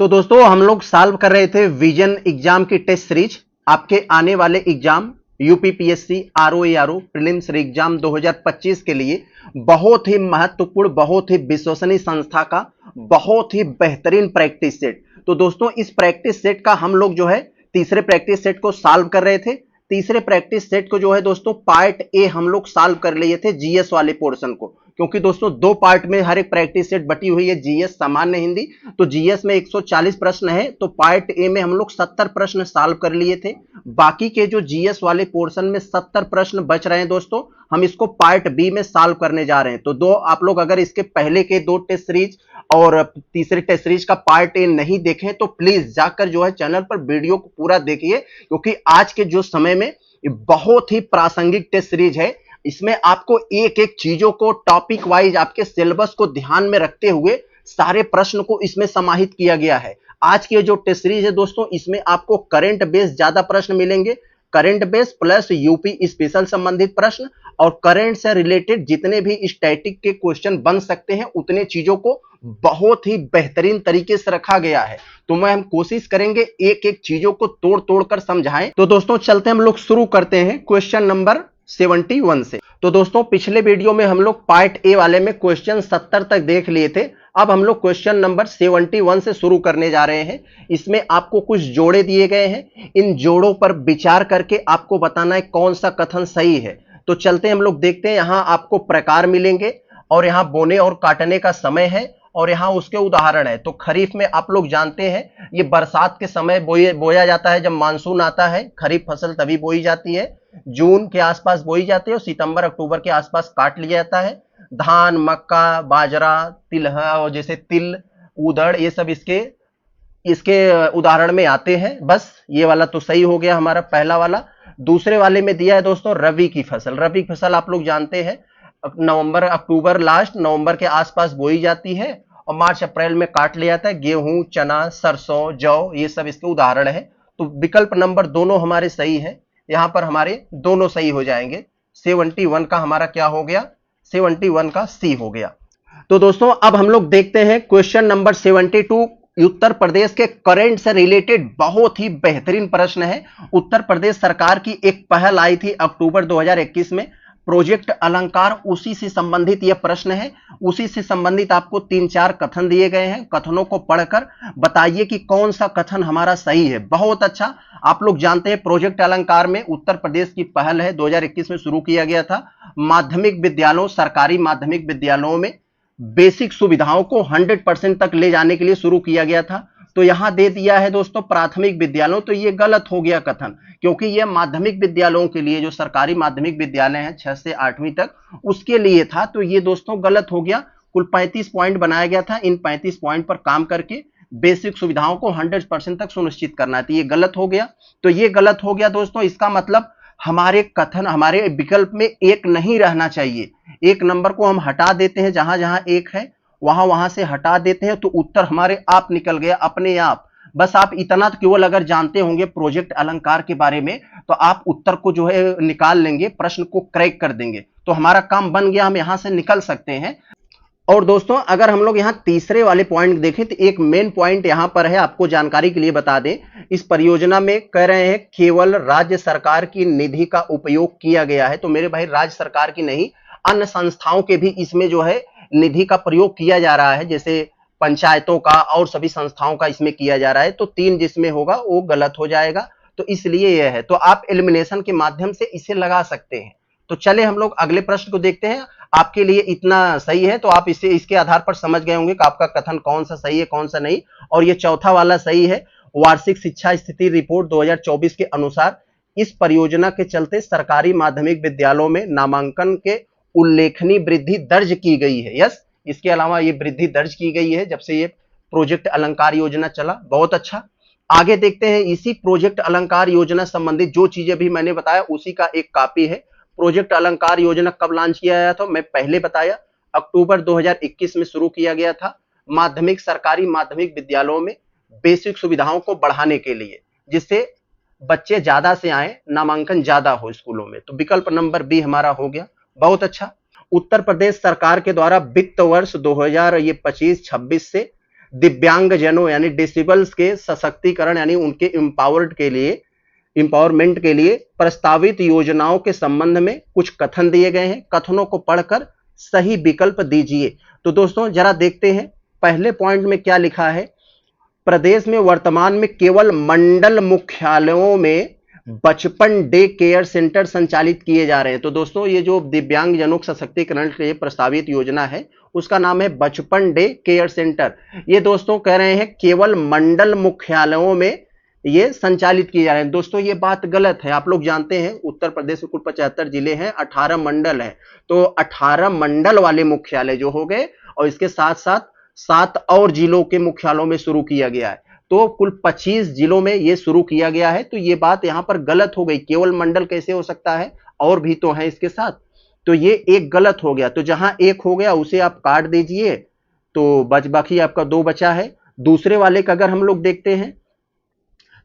तो दोस्तों हम लोग सॉल्व कर रहे थे विजन एग्जाम की टेस्ट सीरीज। आपके आने वाले exam UPPSC RO prelims exam 2025 के लिए बहुत ही महत्वपूर्ण, बहुत ही विश्वसनीय संस्था का बहुत ही बेहतरीन प्रैक्टिस सेट। तो दोस्तों इस प्रैक्टिस सेट का हम लोग जो है तीसरे प्रैक्टिस सेट को सॉल्व कर रहे थे। तीसरे प्रैक्टिस सेट को जो है दोस्तों पार्ट ए हम लोग सॉल्व कर लिए थे जीएस वाले पोर्शन को, क्योंकि दोस्तों दो पार्ट में हर एक प्रैक्टिस सेट बटी हुई है, जीएस सामान्य हिंदी। तो जीएस में 140 प्रश्न है, तो पार्ट ए में हम लोग 70 प्रश्न सॉल्व कर लिए थे। बाकी के जो जीएस वाले पोर्शन में 70 प्रश्न बच रहे हैं दोस्तों, हम इसको पार्ट बी में सॉल्व करने जा रहे हैं। तो दो आप लोग अगर इसके पहले के दो टेस्ट सीरीज और तीसरे टेस्ट सीरीज का पार्ट ए नहीं देखें तो प्लीज जाकर जो है चैनल पर वीडियो को पूरा देखिए, क्योंकि आज के जो समय में बहुत ही प्रासंगिक टेस्ट सीरीज है। इसमें आपको एक एक चीजों को टॉपिक वाइज आपके सिलेबस को ध्यान में रखते हुए सारे प्रश्न को इसमें समाहित किया गया है। आज की जो टेस्ट सीरीज है दोस्तों, इसमें आपको करंट बेस ज्यादा प्रश्न मिलेंगे, current base plus UP special संबंधित प्रश्न और करंट से रिलेटेड जितने भी स्टैटिक के क्वेश्चन बन सकते हैं उतने चीजों को बहुत ही बेहतरीन तरीके से रखा गया है। तो हम कोशिश करेंगे एक एक चीजों को तोड़ तोड़ कर समझाएं। तो दोस्तों चलते हम लोग शुरू करते हैं क्वेश्चन नंबर 71 से। तो दोस्तों पिछले वीडियो में हम लोग पार्ट ए वाले में क्वेश्चन 70 तक देख लिए थे। अब हम लोग क्वेश्चन नंबर 71 से शुरू करने जा रहे हैं। इसमें आपको कुछ जोड़े दिए गए हैं, इन जोड़ों पर विचार करके आपको बताना है कौन सा कथन सही है। तो चलते हम लोग देखते हैं। यहां आपको प्रकार मिलेंगे और यहां बोने और काटने का समय है और यहां उसके उदाहरण है। तो खरीफ में आप लोग जानते हैं ये बरसात के समय बोया जाता है, जब मानसून आता है खरीफ फसल तभी बोई जाती है, जून के आसपास बोई जाती है और सितंबर अक्टूबर के आसपास काट लिया जाता है। धान, मक्का, बाजरा, तिलहन और जैसे तिल, उड़द, ये सब इसके इसके उदाहरण में आते हैं। बस ये वाला तो सही हो गया हमारा पहला वाला। दूसरे वाले में दिया है दोस्तों रबी की फसल। रबी की फसल आप लोग जानते हैं नवंबर अक्टूबर लास्ट नवंबर के आसपास बोई जाती है और मार्च अप्रैल में काट लिया जाता है। गेहूं, चना, सरसों, जौ, ये सब इसके उदाहरण है। तो विकल्प नंबर दोनों हमारे सही है, यहां पर हमारे दोनों सही हो जाएंगे। 71 का हमारा क्या हो गया, 71 का सी हो गया। तो दोस्तों अब हम लोग देखते हैं क्वेश्चन नंबर 72। उत्तर प्रदेश के करंट से रिलेटेड बहुत ही बेहतरीन प्रश्न है। उत्तर प्रदेश सरकार की एक पहल आई थी अक्टूबर 2021 में, प्रोजेक्ट अलंकार, उसी से संबंधित यह प्रश्न है। उसी से संबंधित आपको 3-4 कथन दिए गए हैं, कथनों को पढ़कर बताइए कि कौन सा कथन हमारा सही है। बहुत अच्छा। आप लोग जानते हैं प्रोजेक्ट अलंकार में उत्तर प्रदेश की पहल है, 2021 में शुरू किया गया था। माध्यमिक विद्यालयों, सरकारी माध्यमिक विद्यालयों में बेसिक सुविधाओं को 100% तक ले जाने के लिए शुरू किया गया था। तो यहां दे दिया है दोस्तों प्राथमिक विद्यालयों, तो ये गलत हो गया कथन, क्योंकि ये माध्यमिक विद्यालयों के लिए, जो सरकारी माध्यमिक विद्यालय हैं 6 से 8वीं तक, उसके लिए था। तो ये दोस्तों गलत हो गया। कुल 35 पॉइंट बनाया गया था, इन 35 पॉइंट पर काम करके बेसिक सुविधाओं को 100% तक सुनिश्चित करना था, ये गलत हो गया। तो ये गलत हो गया दोस्तों। इसका मतलब हमारे कथन, हमारे विकल्प में एक नहीं रहना चाहिए। एक नंबर को हम हटा देते हैं, जहां जहां एक है वहां से हटा देते हैं, तो उत्तर हमारे आप निकल गया अपने आप। बस आप इतना केवल अगर जानते होंगे प्रोजेक्ट अलंकार के बारे में तो आप उत्तर को जो है निकाल लेंगे, प्रश्न को क्रैक कर देंगे। तो हमारा काम बन गया, हम यहां से निकल सकते हैं। और दोस्तों अगर हम लोग यहां तीसरे वाले पॉइंट देखें तो एक मेन पॉइंट यहां पर है, आपको जानकारी के लिए बता दें। इस परियोजना में कह रहे हैं केवल राज्य सरकार की निधि का उपयोग किया गया है। तो मेरे भाई राज्य सरकार की नहीं, अन्य संस्थाओं के भी इसमें जो है निधि का प्रयोग किया जा रहा है, जैसे पंचायतों का और सभी संस्थाओं का इसमें किया जा रहा है। तो 3 जिसमें होगा वो गलत हो जाएगा, तो इसलिए यह है। तो आप एलिमिनेशन के माध्यम से इसे लगा सकते हैं। तो चले हम लोग अगले प्रश्न को देखते हैं। आपके लिए इतना सही है तो आप इसे इसके आधार पर समझ गए होंगे कि आपका कथन कौन सा सही है कौन सा नहीं। और ये चौथा वाला सही है। वार्षिक शिक्षा स्थिति रिपोर्ट 2024 के अनुसार इस परियोजना के चलते सरकारी माध्यमिक विद्यालयों में नामांकन के उल्लेखनीय वृद्धि दर्ज की गई है। यस, इसके अलावा ये वृद्धि दर्ज की गई है जब से ये प्रोजेक्ट अलंकार योजना चला। बहुत अच्छा। आगे देखते हैं, इसी प्रोजेक्ट अलंकार योजना संबंधित जो चीजें भी मैंने बताया उसी का एक कॉपी है। प्रोजेक्ट अलंकार योजना कब लॉन्च किया गया था, मैं पहले बताया, अक्टूबर 2021 में शुरू किया गया था। माध्यमिक, सरकारी माध्यमिक विद्यालयों में बेसिक सुविधाओं को बढ़ाने के लिए, जिससे बच्चे ज्यादा से आए, नामांकन ज्यादा हो स्कूलों में। तो विकल्प नंबर बी हमारा हो गया। बहुत अच्छा। उत्तर प्रदेश सरकार के द्वारा वित्त वर्ष 2025-26 से दिव्यांगजनों यानी डिसेबल्स के सशक्तिकरण यानी उनके इंपावरमेंट के लिए प्रस्तावित योजनाओं के संबंध में कुछ कथन दिए गए हैं। कथनों को पढ़कर सही विकल्प दीजिए। तो दोस्तों जरा देखते हैं पहले पॉइंट में क्या लिखा है। प्रदेश में वर्तमान में केवल मंडल मुख्यालयों में बचपन डे केयर सेंटर संचालित किए जा रहे हैं। तो दोस्तों ये जो दिव्यांगजनों के सशक्तिकरण के लिए प्रस्तावित योजना है उसका नाम है बचपन डे केयर सेंटर। ये दोस्तों कह रहे हैं केवल मंडल मुख्यालयों में ये संचालित किए जा रहे हैं। दोस्तों ये बात गलत है। आप लोग जानते हैं उत्तर प्रदेश में कुल 75 जिले हैं, 18 मंडल हैं। तो 18 मंडल वाले मुख्यालय जो हो गए और इसके साथ साथ 7 और जिलों के मुख्यालयों में शुरू किया गया है। तो कुल 25 जिलों में यह शुरू किया गया है। तो ये बात यहां पर गलत हो गई। केवल मंडल कैसे हो सकता है, और भी तो है इसके साथ। तो ये एक गलत हो गया। तो जहां एक हो गया उसे आप काट दीजिए, तो बाकी आपका 2 बचा है। दूसरे वाले का अगर हम लोग देखते हैं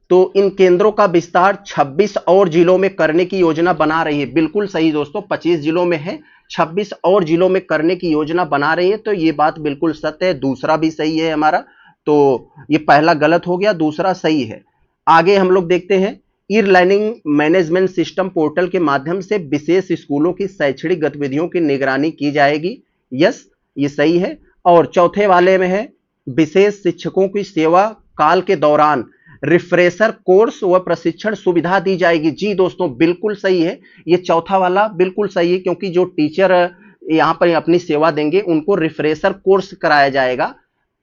तो इन केंद्रों का विस्तार 26 और जिलों में करने की योजना बना रही है। बिल्कुल सही दोस्तों, 25 जिलों में है, 26 और जिलों में करने की योजना बना रही है। तो ये बात बिल्कुल सत्य है। दूसरा भी सही है हमारा। तो ये पहला गलत हो गया, दूसरा सही है। आगे हम लोग देखते हैं e learning management system portal के माध्यम से विशेष स्कूलों की शैक्षणिक गतिविधियों की निगरानी की जाएगी। यस, ये सही है। और चौथे वाले में है विशेष शिक्षकों की सेवा काल के दौरान रिफ्रेशर कोर्स व प्रशिक्षण सुविधा दी जाएगी। जी दोस्तों बिल्कुल सही है। ये चौथा वाला बिल्कुल सही है, क्योंकि जो टीचर यहां पर अपनी सेवा देंगे उनको रिफ्रेशर कोर्स कराया जाएगा।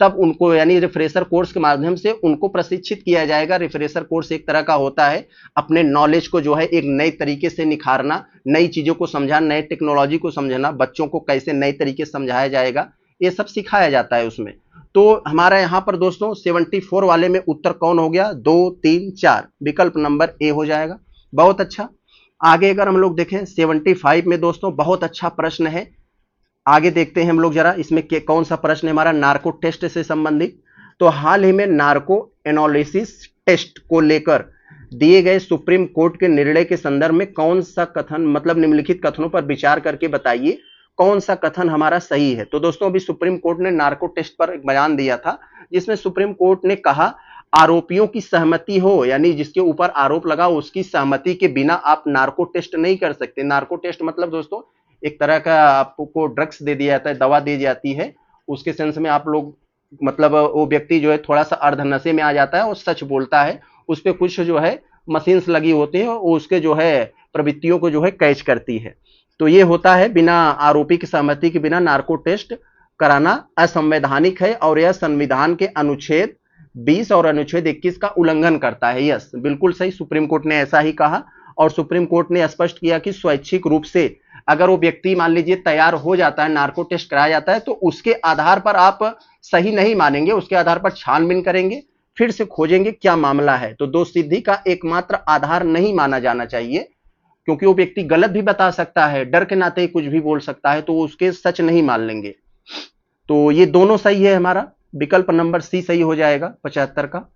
तब उनको यानी रिफ्रेशर कोर्स के माध्यम से उनको प्रशिक्षित किया जाएगा। रिफ्रेशर कोर्स एक तरह का होता है अपने नॉलेज को जो है एक नए तरीके से निखारना, नई चीजों को समझाना, नए टेक्नोलॉजी को समझना, बच्चों को कैसे नए तरीके से समझाया जाएगा, ये सब सिखाया जाता है उसमें। तो हमारा यहां पर दोस्तों 74 वाले में उत्तर कौन हो गया, 2, 3, 4, विकल्प नंबर ए हो जाएगा। बहुत अच्छा। आगे अगर हम लोग देखें 75 में दोस्तों बहुत अच्छा प्रश्न है। आगे देखते हैं हम लोग जरा इसमें कौन सा प्रश्न है हमारा, नार्को टेस्ट से संबंधित। तो हाल ही में नार्को एनालिसिस टेस्ट को लेकर दिए गए सुप्रीम कोर्ट के निर्णय के संदर्भ में कौन सा कथन, मतलब निम्नलिखित कथनों पर विचार करके बताइए कौन सा कथन हमारा सही है। तो दोस्तों अभी सुप्रीम कोर्ट ने नार्को टेस्ट पर एक बयान दिया था, जिसमें सुप्रीम कोर्ट ने कहा आरोपियों की सहमति हो, यानी जिसके ऊपर आरोप लगा उसकी सहमति के बिना आप नार्को टेस्ट नहीं कर सकते। नार्को टेस्ट मतलब दोस्तों एक तरह का आपको ड्रग्स दे दिया जाता है, दवा दी जाती है, उसके सेंस में आप लोग मतलब वो व्यक्ति जो है थोड़ा सा अर्ध नशे में आ जाता है और सच बोलता है, उस पर कुछ जो है मशीन्स लगी होती है, वो उसके जो है प्रवृत्तियों को जो है कैच करती है। तो ये होता है बिना आरोपी की सहमति के बिना नार्को टेस्ट कराना असंवैधानिक है और यह संविधान के अनुच्छेद 20 और अनुच्छेद 21 का उल्लंघन करता है। यस, बिल्कुल सही, सुप्रीम कोर्ट ने ऐसा ही कहा। और सुप्रीम कोर्ट ने स्पष्ट किया कि स्वैच्छिक रूप से अगर वो व्यक्ति मान लीजिए तैयार हो जाता है, नार्को टेस्ट कराया जाता है, तो उसके आधार पर आप सही नहीं मानेंगे, उसके आधार पर छानबीन करेंगे, फिर से खोजेंगे क्या मामला है। तो दोषसिद्धि का एकमात्र आधार नहीं माना जाना चाहिए, क्योंकि वो व्यक्ति गलत भी बता सकता है, डर के नाते कुछ भी बोल सकता है, तो उसके सच नहीं मान लेंगे। तो ये दोनों सही है, हमारा विकल्प नंबर सी सही हो जाएगा 75 का।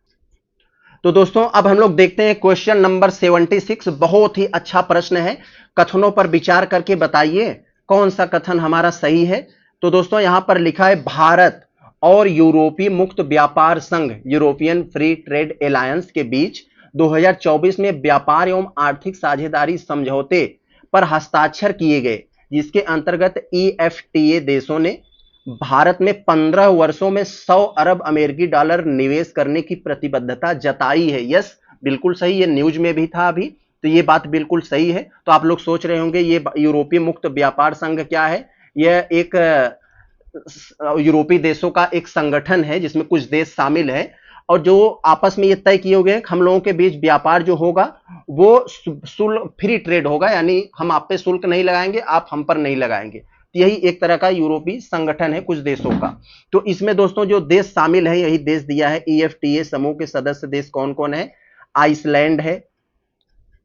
तो दोस्तों अब हम लोग देखते हैं क्वेश्चन नंबर 76। बहुत ही अच्छा प्रश्न है। कथनों पर विचार करके बताइए कौन सा कथन हमारा सही है। तो दोस्तों यहां पर लिखा है भारत और यूरोपीय मुक्त व्यापार संघ यूरोपियन फ्री ट्रेड एलायंस के बीच 2024 में व्यापार एवं आर्थिक साझेदारी समझौते पर हस्ताक्षर किए गए, जिसके अंतर्गत EFTA देशों ने भारत में 15 वर्षों में 100 अरब अमेरिकी डॉलर निवेश करने की प्रतिबद्धता जताई है। यस, बिल्कुल सही, ये न्यूज में भी था अभी, तो ये बात बिल्कुल सही है। तो आप लोग सोच रहे होंगे ये यूरोपीय मुक्त व्यापार संघ क्या है। यह एक यूरोपीय देशों का एक संगठन है जिसमें कुछ देश शामिल है, और जो आपस में ये तय किए हुए हैं हम लोगों के बीच व्यापार जो होगा वो शुल्क फ्री ट्रेड होगा, यानी हम आप पे शुल्क नहीं लगाएंगे, आप हम पर नहीं लगाएंगे। यही एक तरह का यूरोपीय संगठन है कुछ देशों का। तो इसमें दोस्तों जो देश शामिल है यही देश दिया है। EFTA समूह के सदस्य देश कौन कौन है, आइसलैंड है,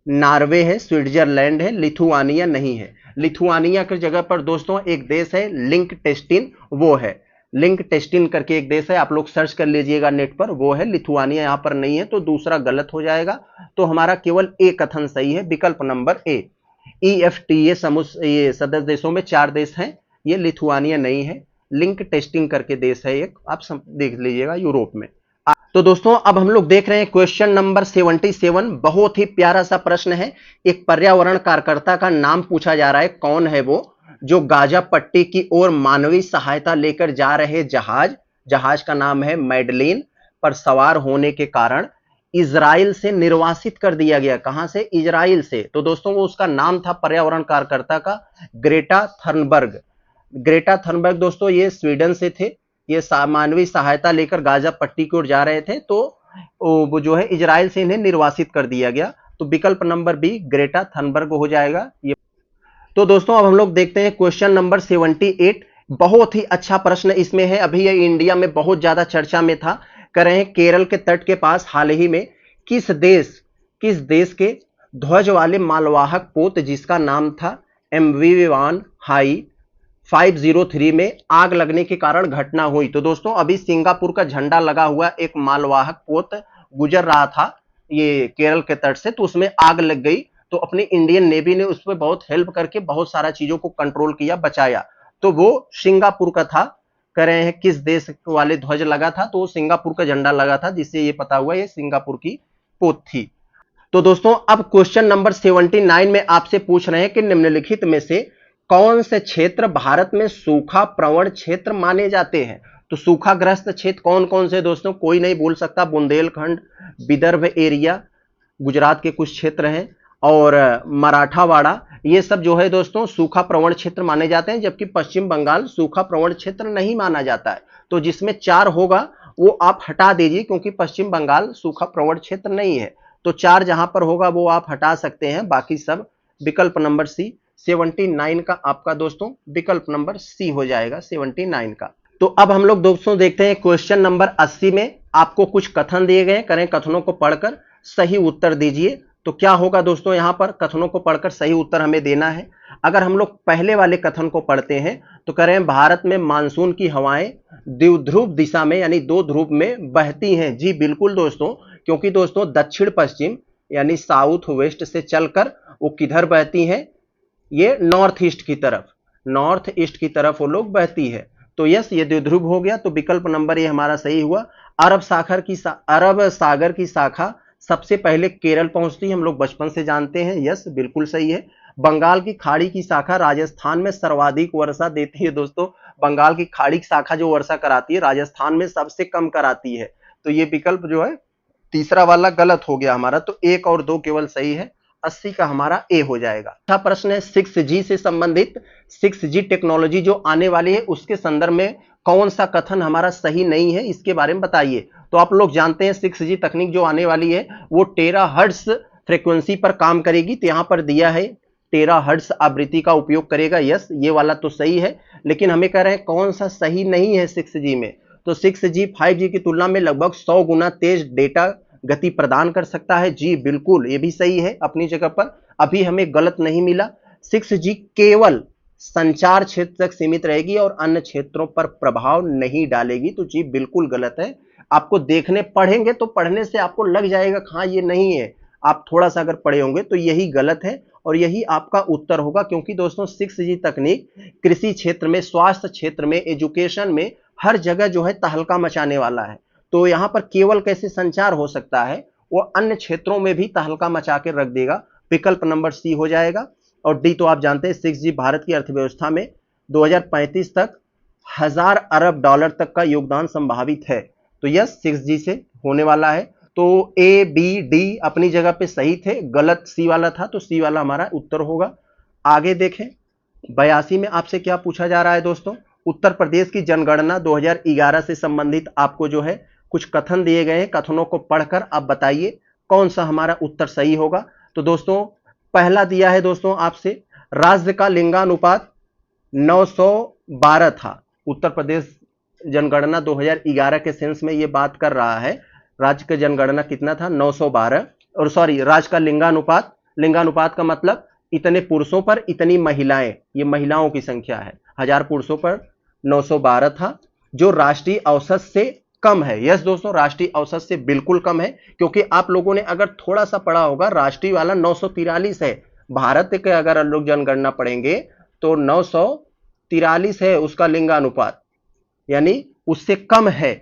नॉर्वे है, स्विट्जरलैंड है, लिथुआनिया नहीं है। लिथुआनिया की जगह पर दोस्तों एक देश है लिंक्टेनस्टीन, वो है लिंक्टेनस्टीन करके एक देश है, आप लोग सर्च कर लीजिएगा नेट पर, वो है। लिथुआनिया यहां पर नहीं है, तो दूसरा गलत हो जाएगा। तो हमारा केवल ए कथन सही है, विकल्प नंबर ए। EFTA समूह ये सदस्य देशों में 4 देश हैं, ये लिथुआनिया नहीं है, लिंक टेस्टिंग करके देश है एक, आप देख लीजिएगा यूरोप में। तो दोस्तों अब हम लोग देख रहे हैं क्वेश्चन नंबर 77। बहुत ही प्यारा सा प्रश्न है। एक पर्यावरण कार्यकर्ता का नाम पूछा जा रहा है, कौन है वो जो गाजा पट्टी की ओर मानवीय सहायता लेकर जा रहे जहाज का नाम है मैडलिन पर सवार होने के कारण इजराइल से निर्वासित कर दिया गया। कहां से? इजराइल से। तो दोस्तों वो उसका नाम था पर्यावरण कार्यकर्ता का ग्रेटा थर्नबर्ग। ग्रेटा थर्नबर्ग दोस्तों ये स्वीडन से थे, ये मानवीय सहायता लेकर गाजा पट्टी की ओर जा रहे थे, तो वो जो है इजराइल से इन्हें निर्वासित कर दिया गया। तो विकल्प नंबर बी ग्रेटा थर्नबर्ग हो जाएगा ये। तो दोस्तों अब हम लोग देखते हैं क्वेश्चन नंबर 78। बहुत ही अच्छा प्रश्न इसमें है, अभी ये इंडिया में बहुत ज्यादा चर्चा में था। कह रहे हैं केरल के तट के पास हाल ही में किस देश के ध्वज वाले मालवाहक पोत जिसका नाम था MV1 हाई 503 में आग लगने के कारण घटना हुई। तो दोस्तों अभी सिंगापुर का झंडा लगा हुआ एक मालवाहक पोत गुजर रहा था ये केरल के तट से, तो उसमें आग लग गई। तो अपनी इंडियन नेवी ने उस पर बहुत हेल्प करके बहुत सारा चीजों को कंट्रोल किया, बचाया। तो वो सिंगापुर का था। कह रहे हैं किस देश वाले ध्वज लगा था, तो सिंगापुर का झंडा लगा था, जिससे ये पता हुआ ये सिंगापुर की पोत थी। तो दोस्तों अब क्वेश्चन नंबर 79 में आपसे पूछ रहे हैं कि निम्नलिखित में से कौन से क्षेत्र भारत में सूखा प्रवण क्षेत्र माने जाते हैं। तो सूखाग्रस्त क्षेत्र कौन कौन से दोस्तों, कोई नहीं बोल सकता। बुंदेलखंड, विदर्भ एरिया, गुजरात के कुछ क्षेत्र हैं, और मराठावाड़ा, ये सब जो है दोस्तों सूखा प्रवण क्षेत्र माने जाते हैं, जबकि पश्चिम बंगाल सूखा प्रवण क्षेत्र नहीं माना जाता है। तो जिसमें 4 होगा वो आप हटा दीजिए, क्योंकि पश्चिम बंगाल सूखा प्रवण क्षेत्र नहीं है। तो 4 जहां पर होगा वो आप हटा सकते हैं, बाकी सब विकल्प नंबर सी 79 का आपका दोस्तों विकल्प नंबर सी हो जाएगा 79 का। तो अब हम लोग दोस्तों देखते हैं क्वेश्चन नंबर 80 में आपको कुछ कथन दिए गए, करें कथनों को पढ़कर सही उत्तर दीजिए। तो क्या होगा दोस्तों, यहां पर कथनों को पढ़कर सही उत्तर हमें देना है। अगर हम लोग पहले वाले कथन को पढ़ते हैं तो कह रहे हैं भारत में मानसून की हवाएं द्विध्रुव दिशा में यानी 2 ध्रुव में बहती हैं। जी बिल्कुल दोस्तों, क्योंकि दोस्तों दक्षिण पश्चिम यानी साउथ वेस्ट से चलकर वो किधर बहती हैं, ये नॉर्थ ईस्ट की तरफ वो लोग बहती है। तो यस ये द्विध्रुव हो गया। तो विकल्प नंबर ये हमारा सही हुआ। अरब सागर की शाखा सबसे पहले केरल पहुंचती है, हम लोग बचपन से जानते हैं। यस बिल्कुल सही है। बंगाल की खाड़ी की शाखा राजस्थान में सर्वाधिक वर्षा देती है। दोस्तों बंगाल की खाड़ी की शाखा जो वर्षा कराती है राजस्थान में सबसे कम कराती है। तो ये विकल्प जो है तीसरा वाला गलत हो गया हमारा। तो 1 और 2 केवल सही है, 80 का हमारा ए हो जाएगा। अच्छा प्रश्न है 6G से संबंधित। 6G टेक्नोलॉजी जो आने वाली है उसके संदर्भ में कौन सा कथन हमारा सही नहीं है, इसके बारे में बताइए। तो आप लोग जानते हैं 6G तकनीक जो आने वाली है वो टेराहर्ट्ज फ्रीक्वेंसी पर काम करेगी। तो यहां पर दिया है टेराहर्ट्ज आवृत्ति का उपयोग करेगा। यस ये वाला तो सही है, लेकिन हमें कह रहे हैं कौन सा सही नहीं है 6G में। तो 6G 5G की तुलना में लगभग 100 गुना तेज डेटा गति प्रदान कर सकता है। जी बिल्कुल ये भी सही है अपनी जगह पर, अभी हमें गलत नहीं मिला। 6G केवल संचार क्षेत्र तक सीमित रहेगी और अन्य क्षेत्रों पर प्रभाव नहीं डालेगी। तो जी बिल्कुल गलत है। आपको देखने पढ़ेंगे तो पढ़ने से आपको लग जाएगा हाँ ये नहीं है, आप थोड़ा सा अगर पढ़े होंगे तो यही गलत है और यही आपका उत्तर होगा। क्योंकि दोस्तों 6G तकनीक कृषि क्षेत्र में, स्वास्थ्य क्षेत्र में, एजुकेशन में हर जगह जो है तहलका मचाने वाला है। तो यहां पर केवल कैसे संचार हो सकता है, वो अन्य क्षेत्रों में भी तहलका मचा के रख देगा। विकल्प नंबर सी हो जाएगा। और डी तो आप जानते हैं 6G भारत की अर्थव्यवस्था में 2035 तक 1000 अरब डॉलर तक का योगदान संभावित है। तो यस 6G से होने वाला है। तो ए बी डी अपनी जगह पे सही थे, गलत सी वाला था। तो सी वाला हमारा उत्तर होगा। आगे देखें 82 में आपसे क्या पूछा जा रहा है दोस्तों। उत्तर प्रदेश की जनगणना 2011 से संबंधित आपको जो है कुछ कथन दिए गए हैं, कथनों को पढ़कर आप बताइए कौन सा हमारा उत्तर सही होगा। तो दोस्तों पहला दिया है दोस्तों आपसे राज्य का लिंगानुपात 912 था। उत्तर प्रदेश जनगणना 2011 के सेंस में ये बात कर रहा है। राज्य का जनगणना कितना था 912, और सॉरी राज्य का लिंगानुपात का मतलब इतने पुरुषों पर इतनी महिलाएं, ये महिलाओं की संख्या है। 1000 पुरुषों पर 912 था, जो राष्ट्रीय औसत से कम है। यस दोस्तों राष्ट्रीय औसत से बिल्कुल कम है, क्योंकि आप लोगों ने अगर थोड़ा सा पढ़ा होगा राष्ट्रीय वाला 943 है। भारत के अगर लोग जनगणना पढ़ेंगे तो 943 है उसका लिंगानुपात। यानी उससे कम है,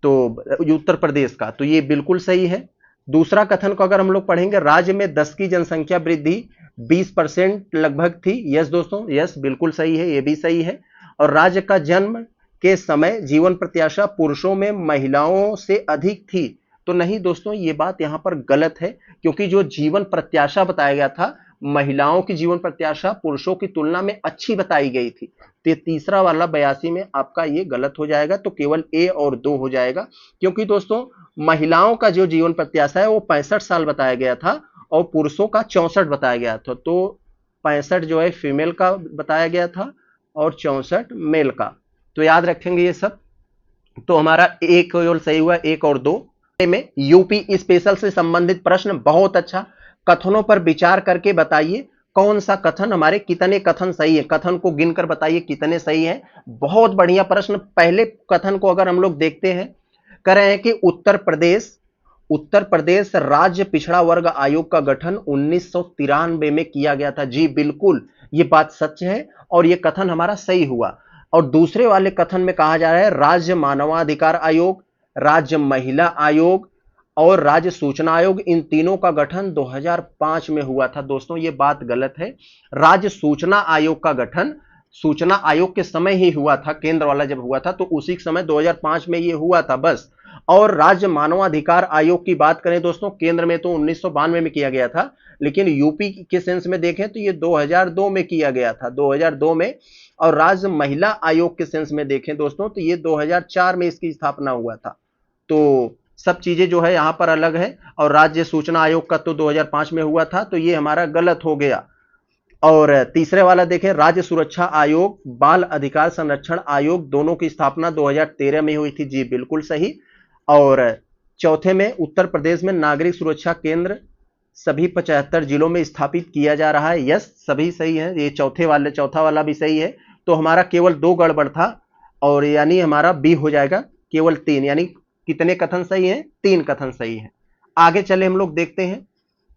तो उत्तर प्रदेश का, तो ये बिल्कुल सही है। दूसरा कथन को अगर हम लोग पढ़ेंगे, राज्य में 10 की जनसंख्या वृद्धि 20% लगभग थी। यस दोस्तों, यस बिल्कुल सही है, ये भी सही है। और राज्य का जन्म के समय जीवन प्रत्याशा पुरुषों में महिलाओं से अधिक थी, तो नहीं दोस्तों, ये बात यहां पर गलत है, क्योंकि जो जीवन प्रत्याशा बताया गया था, महिलाओं की जीवन प्रत्याशा पुरुषों की तुलना में अच्छी बताई गई थी। तो तीसरा वाला 82 में आपका ये गलत हो जाएगा, तो केवल ए और 2 हो जाएगा, क्योंकि दोस्तों महिलाओं का जो जीवन प्रत्याशा है वो 65 साल बताया गया था और पुरुषों का 64 बताया गया था। तो 65 जो है फीमेल का बताया गया था और 64 मेल का, तो याद रखेंगे ये सब। तो हमारा एक केवल सही हुआ, एक और दो में यूपी स्पेशल से संबंधित प्रश्न। बहुत अच्छा, कथनों पर विचार करके बताइए कौन सा कथन, हमारे कितने कथन सही है, कथन को गिनकर बताइए कितने सही है। बहुत बढ़िया प्रश्न। पहले कथन को अगर हम लोग देखते हैं, कह रहे हैं कि उत्तर प्रदेश राज्य पिछड़ा वर्ग आयोग का गठन 1993 में किया गया था। जी बिल्कुल, ये बात सच है और ये कथन हमारा सही हुआ। और दूसरे वाले कथन में कहा जा रहा है राज्य मानवाधिकार आयोग, राज्य महिला आयोग और राज्य सूचना आयोग, इन तीनों का गठन 2005 में हुआ था। दोस्तों ये बात गलत है। राज्य सूचना आयोग का गठन सूचना आयोग के समय ही हुआ था, केंद्र वाला जब हुआ था तो उसी समय 2005 में ये हुआ था बस। और राज्य मानवाधिकार आयोग की बात करें दोस्तों, केंद्र में तो 1992 में किया गया था, लेकिन यूपी के सेंस में देखें तो ये 2002 में किया गया था, 2002 में। और राज्य महिला आयोग के सेंस में देखें दोस्तों तो ये 2004 में इसकी स्थापना हुआ था। तो सब चीजें जो है यहां पर अलग है। और राज्य सूचना आयोग का तो 2005 में हुआ था, तो ये हमारा गलत हो गया। और तीसरे वाला देखें, राज्य सुरक्षा आयोग, बाल अधिकार संरक्षण आयोग, दोनों की स्थापना 2013 में हुई थी। जी बिल्कुल सही। और चौथे में उत्तर प्रदेश में नागरिक सुरक्षा केंद्र सभी 75 जिलों में स्थापित किया जा रहा है। यस, सभी सही है, ये चौथा वाला भी सही है। तो हमारा केवल 2 गड़बड़ था, और यानी हमारा बी हो जाएगा केवल 3, यानी कितने कथन सही हैं? 3 कथन सही है। आगे चले हम लोग देखते हैं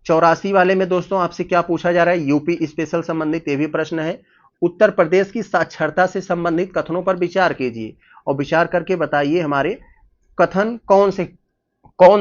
84 वाले में दोस्तों आपसे क्या पूछा जा रहा है, यूपी स्पेशल संबंधित ये भी प्रश्न है। उत्तर प्रदेश की साक्षरता से संबंधित कथनों पर विचार कीजिए और विचार करके बताइए हमारे कथन कौन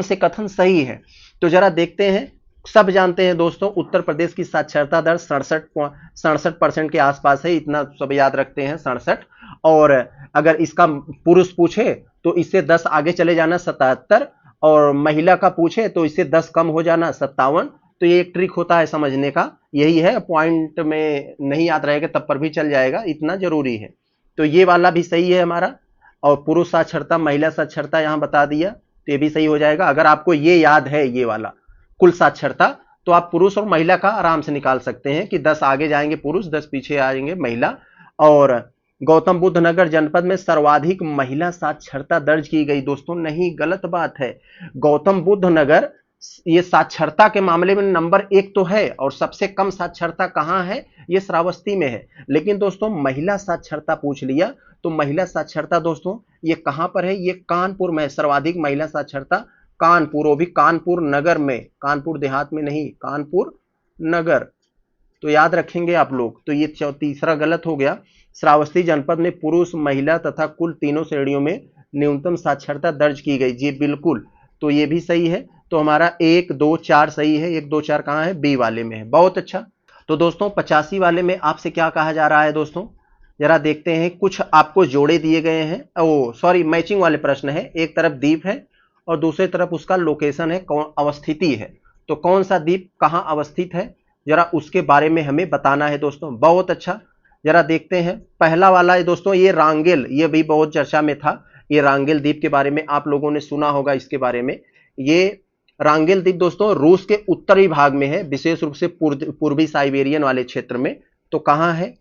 से कथन सही है। तो जरा देखते हैं। सब जानते हैं दोस्तों उत्तर प्रदेश की साक्षरता दर 67% के आसपास है, इतना सब याद रखते हैं 67। और अगर इसका पुरुष पूछे तो इससे 10 आगे चले जाना 77, और महिला का पूछे तो इससे 10 कम हो जाना 57। तो ये एक ट्रिक होता है समझने का, यही है, पॉइंट में नहीं याद रहेगा तब पर भी चल जाएगा, इतना जरूरी है। तो ये वाला भी सही है हमारा। और पुरुष साक्षरता महिला साक्षरता यहां बता दिया, तो ये भी सही हो जाएगा। अगर आपको ये याद है ये वाला कुल साक्षरता, तो आप पुरुष और महिला का आराम से निकाल सकते हैं कि 10 आगे जाएंगे पुरुष, 10 पीछे आएंगे महिला। और गौतम बुद्ध नगर जनपद में सर्वाधिक महिला साक्षरता दर्ज की गई। दोस्तों नहीं, गलत बात है। गौतम बुद्ध नगर ये साक्षरता के मामले में नंबर 1 तो है, और सबसे कम साक्षरता कहां है? ये श्रावस्ती में है। लेकिन दोस्तों महिला साक्षरता पूछ लिया, तो महिला साक्षरता दोस्तों ये कहां पर है? ये कानपुर में है। सर्वाधिक महिला साक्षरता कानपुर, वो भी कानपुर नगर में, कानपुर देहात में नहीं, कानपुर नगर। तो याद रखेंगे आप लोग। तो ये तीसरा गलत हो गया। श्रावस्ती जनपद में पुरुष महिला तथा कुल तीनों श्रेणियों में न्यूनतम साक्षरता दर्ज की गई। जी बिल्कुल, तो ये भी सही है। तो हमारा 1 2 4 सही है। 1 2 4 कहां है? बी वाले में है। बहुत अच्छा। तो दोस्तों 85 वाले में आपसे क्या कहा जा रहा है दोस्तों, जरा देखते हैं। कुछ आपको जोड़े दिए गए हैं, ओ सॉरी मैचिंग वाले प्रश्न है। एक तरफ द्वीप है और दूसरी तरफ उसका लोकेशन है, कौन अवस्थिति है। तो कौन सा द्वीप कहां अवस्थित है, जरा उसके बारे में हमें बताना है दोस्तों। बहुत अच्छा, जरा देखते हैं। पहला वाला है दोस्तों ये रांगेल, ये भी बहुत चर्चा में था। ये रांगेल द्वीप के बारे में आप लोगों ने सुना होगा इसके बारे में। ये रांगेल द्वीप दोस्तों रूस के उत्तरी भाग में है, विशेष रूप से पूर्वी साइबेरियन वाले क्षेत्र में। तो कहां है?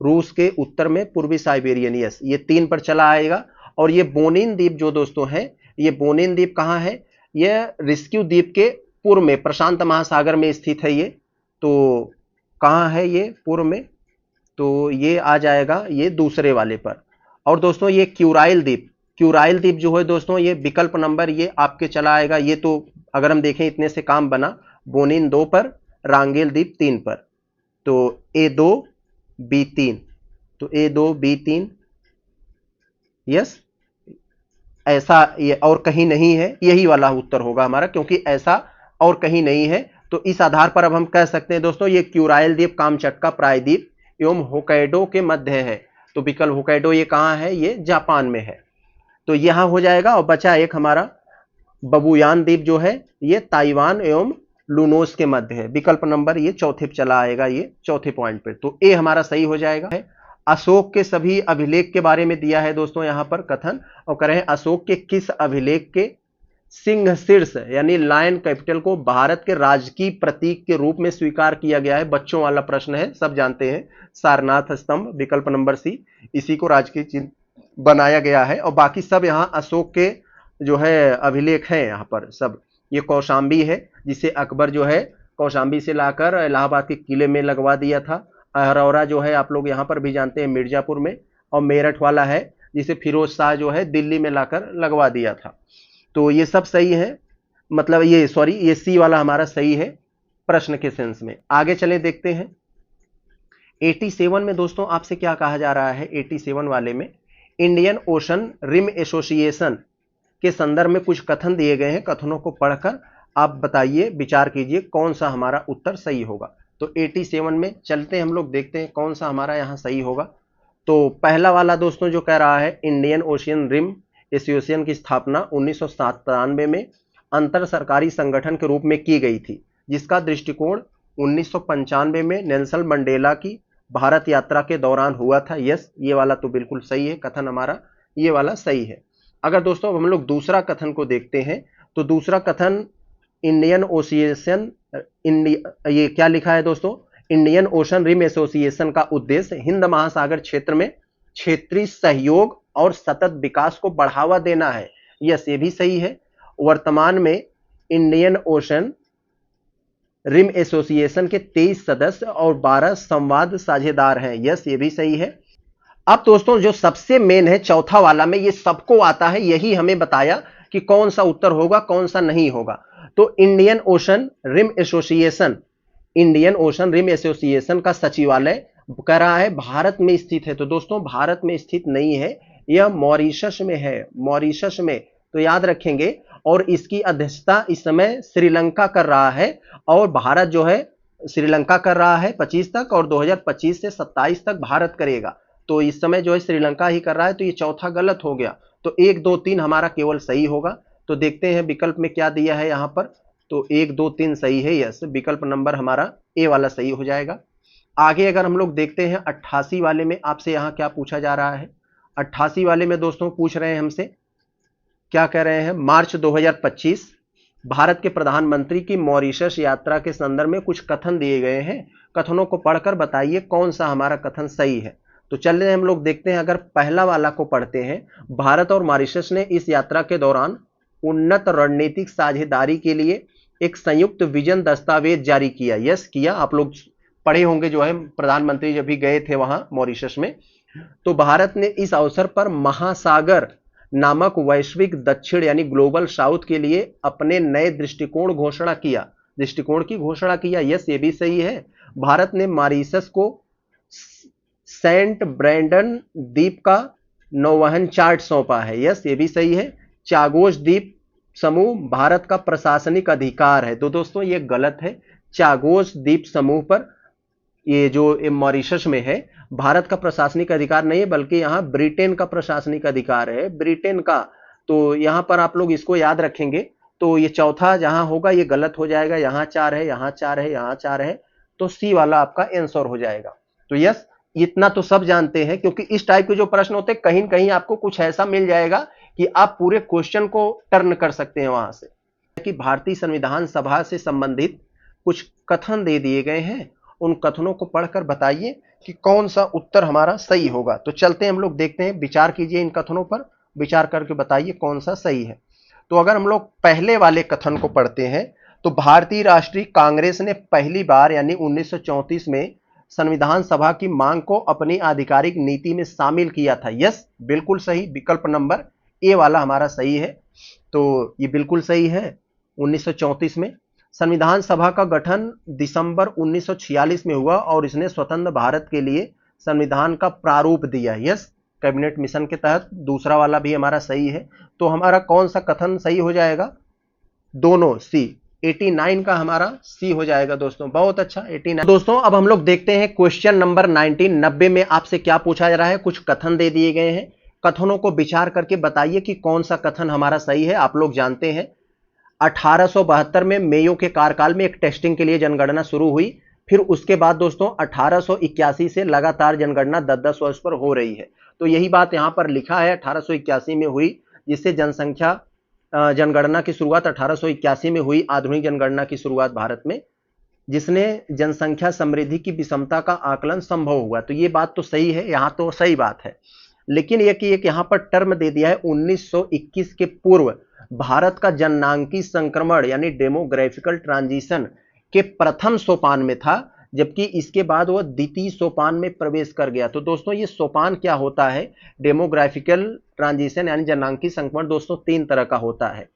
रूस के उत्तर में, पूर्वी साइबेरियन। यस, ये 3 पर चला आएगा। और ये बोनिन द्वीप जो दोस्तों है, ये बोनिन द्वीप कहां है? ये रिस्क्यू द्वीप के पूर्व में, प्रशांत महासागर में स्थित है ये। तो कहां है ये? पूर्व में। तो ये आ जाएगा ये दूसरे वाले पर। और दोस्तों ये क्यूराइल द्वीप जो है दोस्तों, ये विकल्प नंबर ये आपके चला आएगा। ये तो अगर हम देखें इतने से काम बना। बोनिन 2 पर, रांगेल द्वीप 3 पर। तो A2 B3, तो A2 B3 यस, ऐसा ये और कहीं नहीं है, यही वाला उत्तर होगा हमारा, क्योंकि ऐसा और कहीं नहीं है। तो इस आधार पर अब हम कह सकते हैं दोस्तों ये क्यूराइल द्वीप, कामचटका प्रायद्वीप एवं होकैडो के मध्य है। तो विकल्प होकैडो ये कहां है, ये जापान में है। तो यहां हो जाएगा। और बचा एक हमारा बबुयान द्वीप जो है ये ताइवान एवं लुनोस के मध्य है। विकल्प नंबर ये चौथे पे चला आएगा, ये चौथे पॉइंट पे। तो ए हमारा सही हो जाएगा। अशोक के सभी अभिलेख के बारे में दिया है दोस्तों यहां पर कथन, और कह रहे हैं अशोक के किस अभिलेख के सिंह शीर्ष यानी लायन कैपिटल को भारत के राजकीय प्रतीक के रूप में स्वीकार किया गया है। बच्चों वाला प्रश्न है, सब जानते हैं, सारनाथ स्तंभ, विकल्प नंबर सी, इसी को राजकीय चिन्ह बनाया गया है। और बाकी सब यहाँ अशोक के जो है अभिलेख है यहाँ पर सब। ये कौशाम्बी है जिसे अकबर जो है कौशाम्बी से लाकर इलाहाबाद के किले में लगवा दिया था। अहरौरा जो है आप लोग यहाँ पर भी जानते हैं मिर्जापुर में। और मेरठ वाला है जिसे फिरोज शाह जो है दिल्ली में लाकर लगवा दिया था। तो ये सब सही है, मतलब ये सॉरी ये सी वाला हमारा सही है प्रश्न के सेंस में। आगे चले देखते हैं 87 में दोस्तों आपसे क्या कहा जा रहा है। 87 वाले में इंडियन ओशन रिम एसोसिएशन के संदर्भ में कुछ कथन दिए गए हैं। कथनों को पढ़कर आप बताइए, विचार कीजिए कौन सा हमारा उत्तर सही होगा। तो 87 में चलते हैं हम लोग, देखते हैं कौन सा हमारा यहां सही होगा। तो पहला वाला दोस्तों जो कह रहा है इंडियन ओशियन रिम एसोसिएशन की स्थापना 1997 में अंतर सरकारी संगठन के रूप में की गई थी, जिसका दृष्टिकोण 1995 में नेल्सन मंडेला की भारत यात्रा के दौरान हुआ था। यस, ये वाला तो बिल्कुल सही है, कथन हमारा ये वाला सही है। अगर दोस्तों हम लोग दूसरा कथन को देखते हैं तो दूसरा कथन इंडियन ओशियन ये क्या लिखा है दोस्तों, इंडियन ओशन रिम एसोसिएशन का उद्देश्य हिंद महासागर क्षेत्र में क्षेत्रीय सहयोग और सतत विकास को बढ़ावा देना है। यस, ये भी सही है। वर्तमान में इंडियन ओशन रिम एसोसिएशन के 23 सदस्य और 12 संवाद साझेदार हैं। यस, ये भी सही है। अब दोस्तों जो सबसे मेन है चौथा वाला में, ये सबको आता है, यही हमें बताया कि कौन सा उत्तर होगा कौन सा नहीं होगा। तो Indian Ocean Rim Association, Indian Ocean Rim Association का सचिवालय कह रहा है भारत में स्थित है। तो दोस्तों भारत में स्थित नहीं है, यह मॉरिशस में है, मॉरिशस में। तो याद रखेंगे। और इसकी अध्यक्षता इस समय श्रीलंका कर रहा है, और भारत जो है श्रीलंका कर रहा है 25 तक, और 2025 से 27 तक भारत करेगा। तो इस समय जो है श्रीलंका ही कर रहा है। तो ये चौथा गलत हो गया। तो 1 2 3 हमारा केवल सही होगा। तो देखते हैं विकल्प में क्या दिया है यहां पर। तो 1 2 3 सही है। यस, विकल्प नंबर हमारा ए वाला सही हो जाएगा। आगे अगर हम लोग देखते हैं 88 वाले में आपसे यहां क्या पूछा जा रहा है। 88 वाले में दोस्तों पूछ रहे हैं हमसे, क्या कह रहे हैं, मार्च 2025 भारत के प्रधानमंत्री की मॉरिशस यात्रा के संदर्भ में कुछ कथन दिए गए हैं। कथनों को पढ़कर बताइए कौन सा हमारा कथन सही है। तो चलिए हम लोग देखते हैं। अगर पहला वाला को पढ़ते हैं, भारत और मॉरिशस ने इस यात्रा के दौरान उन्नत रणनीतिक साझेदारी के लिए एक संयुक्त विजन दस्तावेज जारी किया। यस, किया। आप लोग पढ़े होंगे जो है प्रधानमंत्री जब भी गए थे वहां मॉरिशस में। तो भारत ने इस अवसर पर महासागर नामक वैश्विक दक्षिण यानी ग्लोबल साउथ के लिए अपने नए दृष्टिकोण घोषणा किया, दृष्टिकोण की घोषणा किया। यस, ये भी सही है। भारत ने मॉरिशस को सेंट ब्रेंडन द्वीप का नौवहन चार्ट सौंपा है। यस, ये भी सही है। चागोस द्वीप समूह भारत का प्रशासनिक अधिकार है। तो दोस्तों ये गलत है। चागोस द्वीप समूह पर ये जो मॉरिशस में है भारत का प्रशासनिक अधिकार नहीं है, बल्कि यहां ब्रिटेन का प्रशासनिक अधिकार है, ब्रिटेन का। तो यहां पर आप लोग इसको याद रखेंगे। तो ये चौथा जहां होगा ये गलत हो जाएगा। यहां 4 है, यहां 4 है, यहां 4 है। तो सी वाला आपका आंसर हो जाएगा। तो यस, इतना तो सब जानते हैं, क्योंकि इस टाइप के जो प्रश्न होते हैं कहीं कहीं आपको कुछ ऐसा मिल जाएगा कि आप पूरे क्वेश्चन को टर्न कर सकते हैं वहां से। कि भारतीय संविधान सभा से संबंधित कुछ कथन दे दिए गए हैं, उन कथनों को पढ़कर बताइए कि कौन सा उत्तर हमारा सही होगा। तो चलते हैं हम लोग देखते हैं, विचार कीजिए इन कथनों पर, विचार करके बताइए कौन सा सही है। तो अगर हम लोग पहले वाले कथन को पढ़ते हैं, तो भारतीय राष्ट्रीय कांग्रेस ने पहली बार यानी 1934 में संविधान सभा की मांग को अपनी आधिकारिक नीति में शामिल किया था। यस, बिल्कुल सही। विकल्प नंबर ए वाला हमारा सही है। तो ये बिल्कुल सही है। 1934 में संविधान सभा का गठन दिसंबर 1946 में हुआ और इसने स्वतंत्र भारत के लिए संविधान का प्रारूप दिया। यस, कैबिनेट मिशन के तहत, दूसरा वाला भी हमारा सही है। तो हमारा कौन सा कथन सही हो जाएगा? दोनों सी, 89 का हमारा सी हो जाएगा दोस्तों। बहुत अच्छा, 89। दोस्तों अब हम लोग देखते हैं क्वेश्चन नंबर 19। 90 में आपसे क्या पूछा जा रहा है? कुछ कथन दे दिए गए हैं, कथनों को विचार करके बताइए कि कौन सा कथन हमारा सही है। आप लोग जानते हैं 1872 में मेयो के कार्यकाल में एक टेस्टिंग के लिए जनगणना शुरू हुई। फिर उसके बाद दोस्तों 1881 से लगातार जनगणना 10-10 वर्ष पर हो रही है। तो यही बात यहां पर लिखा है, 1881 में हुई, जिससे जनसंख्या जनगणना की शुरुआत 1881 में हुई, आधुनिक जनगणना की शुरुआत भारत में, जिसने जनसंख्या समृद्धि की विषमता का आकलन संभव हुआ। तो ये बात तो सही है, यहां तो सही बात है। लेकिन एक यहां पर टर्म दे दिया है 1921 के पूर्व भारत का जननांकी संक्रमण यानी डेमोग्राफिकल ट्रांजिशन के प्रथम सोपान में था, जबकि इसके बाद वह द्वितीय सोपान में प्रवेश कर गया। तो दोस्तों ये सोपान क्या होता है? डेमोग्राफिकल ट्रांजिशन यानी जननांकी संक्रमण दोस्तों 3 तरह का होता है।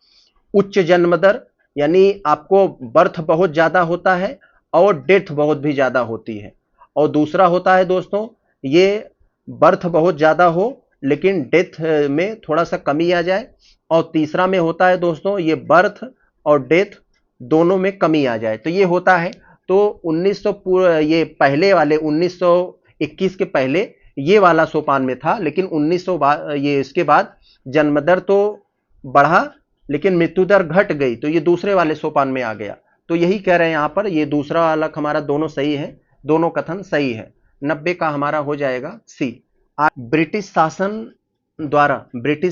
उच्च जन्म दर यानी आपको बर्थ बहुत ज्यादा होता है और डेथ बहुत भी ज्यादा होती है। और दूसरा होता है दोस्तों ये बर्थ बहुत ज्यादा हो लेकिन डेथ में थोड़ा सा कमी आ जाए। और तीसरा में होता है दोस्तों ये बर्थ और डेथ दोनों में कमी आ जाए। तो ये होता है। तो 1900 ये पहले वाले 1921 के पहले ये वाला सोपान में था, लेकिन 1900 ये इसके बाद जन्मदर तो बढ़ा लेकिन मृत्यु दर घट गई, तो ये दूसरे वाले सोपान में आ गया। तो यही कह रहे हैं यहां पर, ये दूसरा वाला हमारा दोनों सही है, दोनों कथन सही है। 90 का हमारा हो जाएगा सी। ब्रिटिश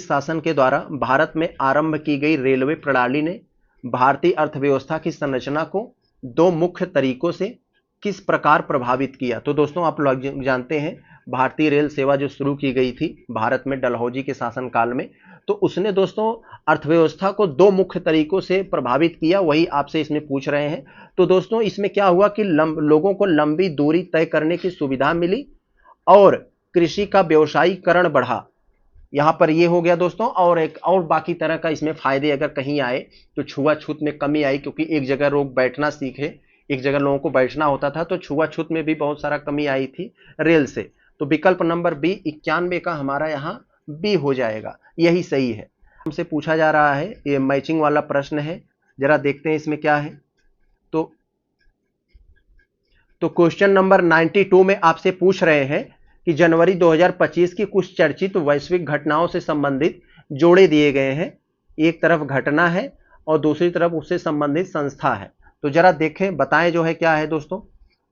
शासन के द्वारा भारत में आरंभ की गई रेलवे प्रणाली ने भारतीय अर्थव्यवस्था की संरचना को 2 मुख्य तरीकों से किस प्रकार प्रभावित किया? तो दोस्तों आप लोग जानते हैं भारतीय रेल सेवा जो शुरू की गई थी भारत में डलहौजी के शासनकाल में, तो उसने दोस्तों अर्थव्यवस्था को 2 मुख्य तरीकों से प्रभावित किया, वही आपसे इसमें पूछ रहे हैं। तो दोस्तों इसमें क्या हुआ कि लोगों को लंबी दूरी तय करने की सुविधा मिली और कृषि का व्यवसायीकरण बढ़ा। यहां पर ये हो गया दोस्तों। और एक और बाकी तरह का इसमें फायदे अगर कहीं आए तो छुआछूत में कमी आई, क्योंकि एक जगह लोग बैठना सीखे, एक जगह लोगों को बैठना होता था, तो छुआछूत में भी बहुत सारा कमी आई थी रेल से। तो विकल्प नंबर बी 91 का हमारा यहाँ बी हो जाएगा, यही सही है। हमसे पूछा जा रहा है, ये मैचिंग वाला प्रश्न है, जरा देखते हैं इसमें क्या है। तो क्वेश्चन नंबर 92 में आपसे पूछ रहे हैं कि जनवरी 2025 की कुछ चर्चित वैश्विक घटनाओं से संबंधित जोड़े दिए गए हैं। एक तरफ घटना है और दूसरी तरफ उससे संबंधित संस्था है। तो जरा देखें, बताएं जो है क्या है दोस्तों।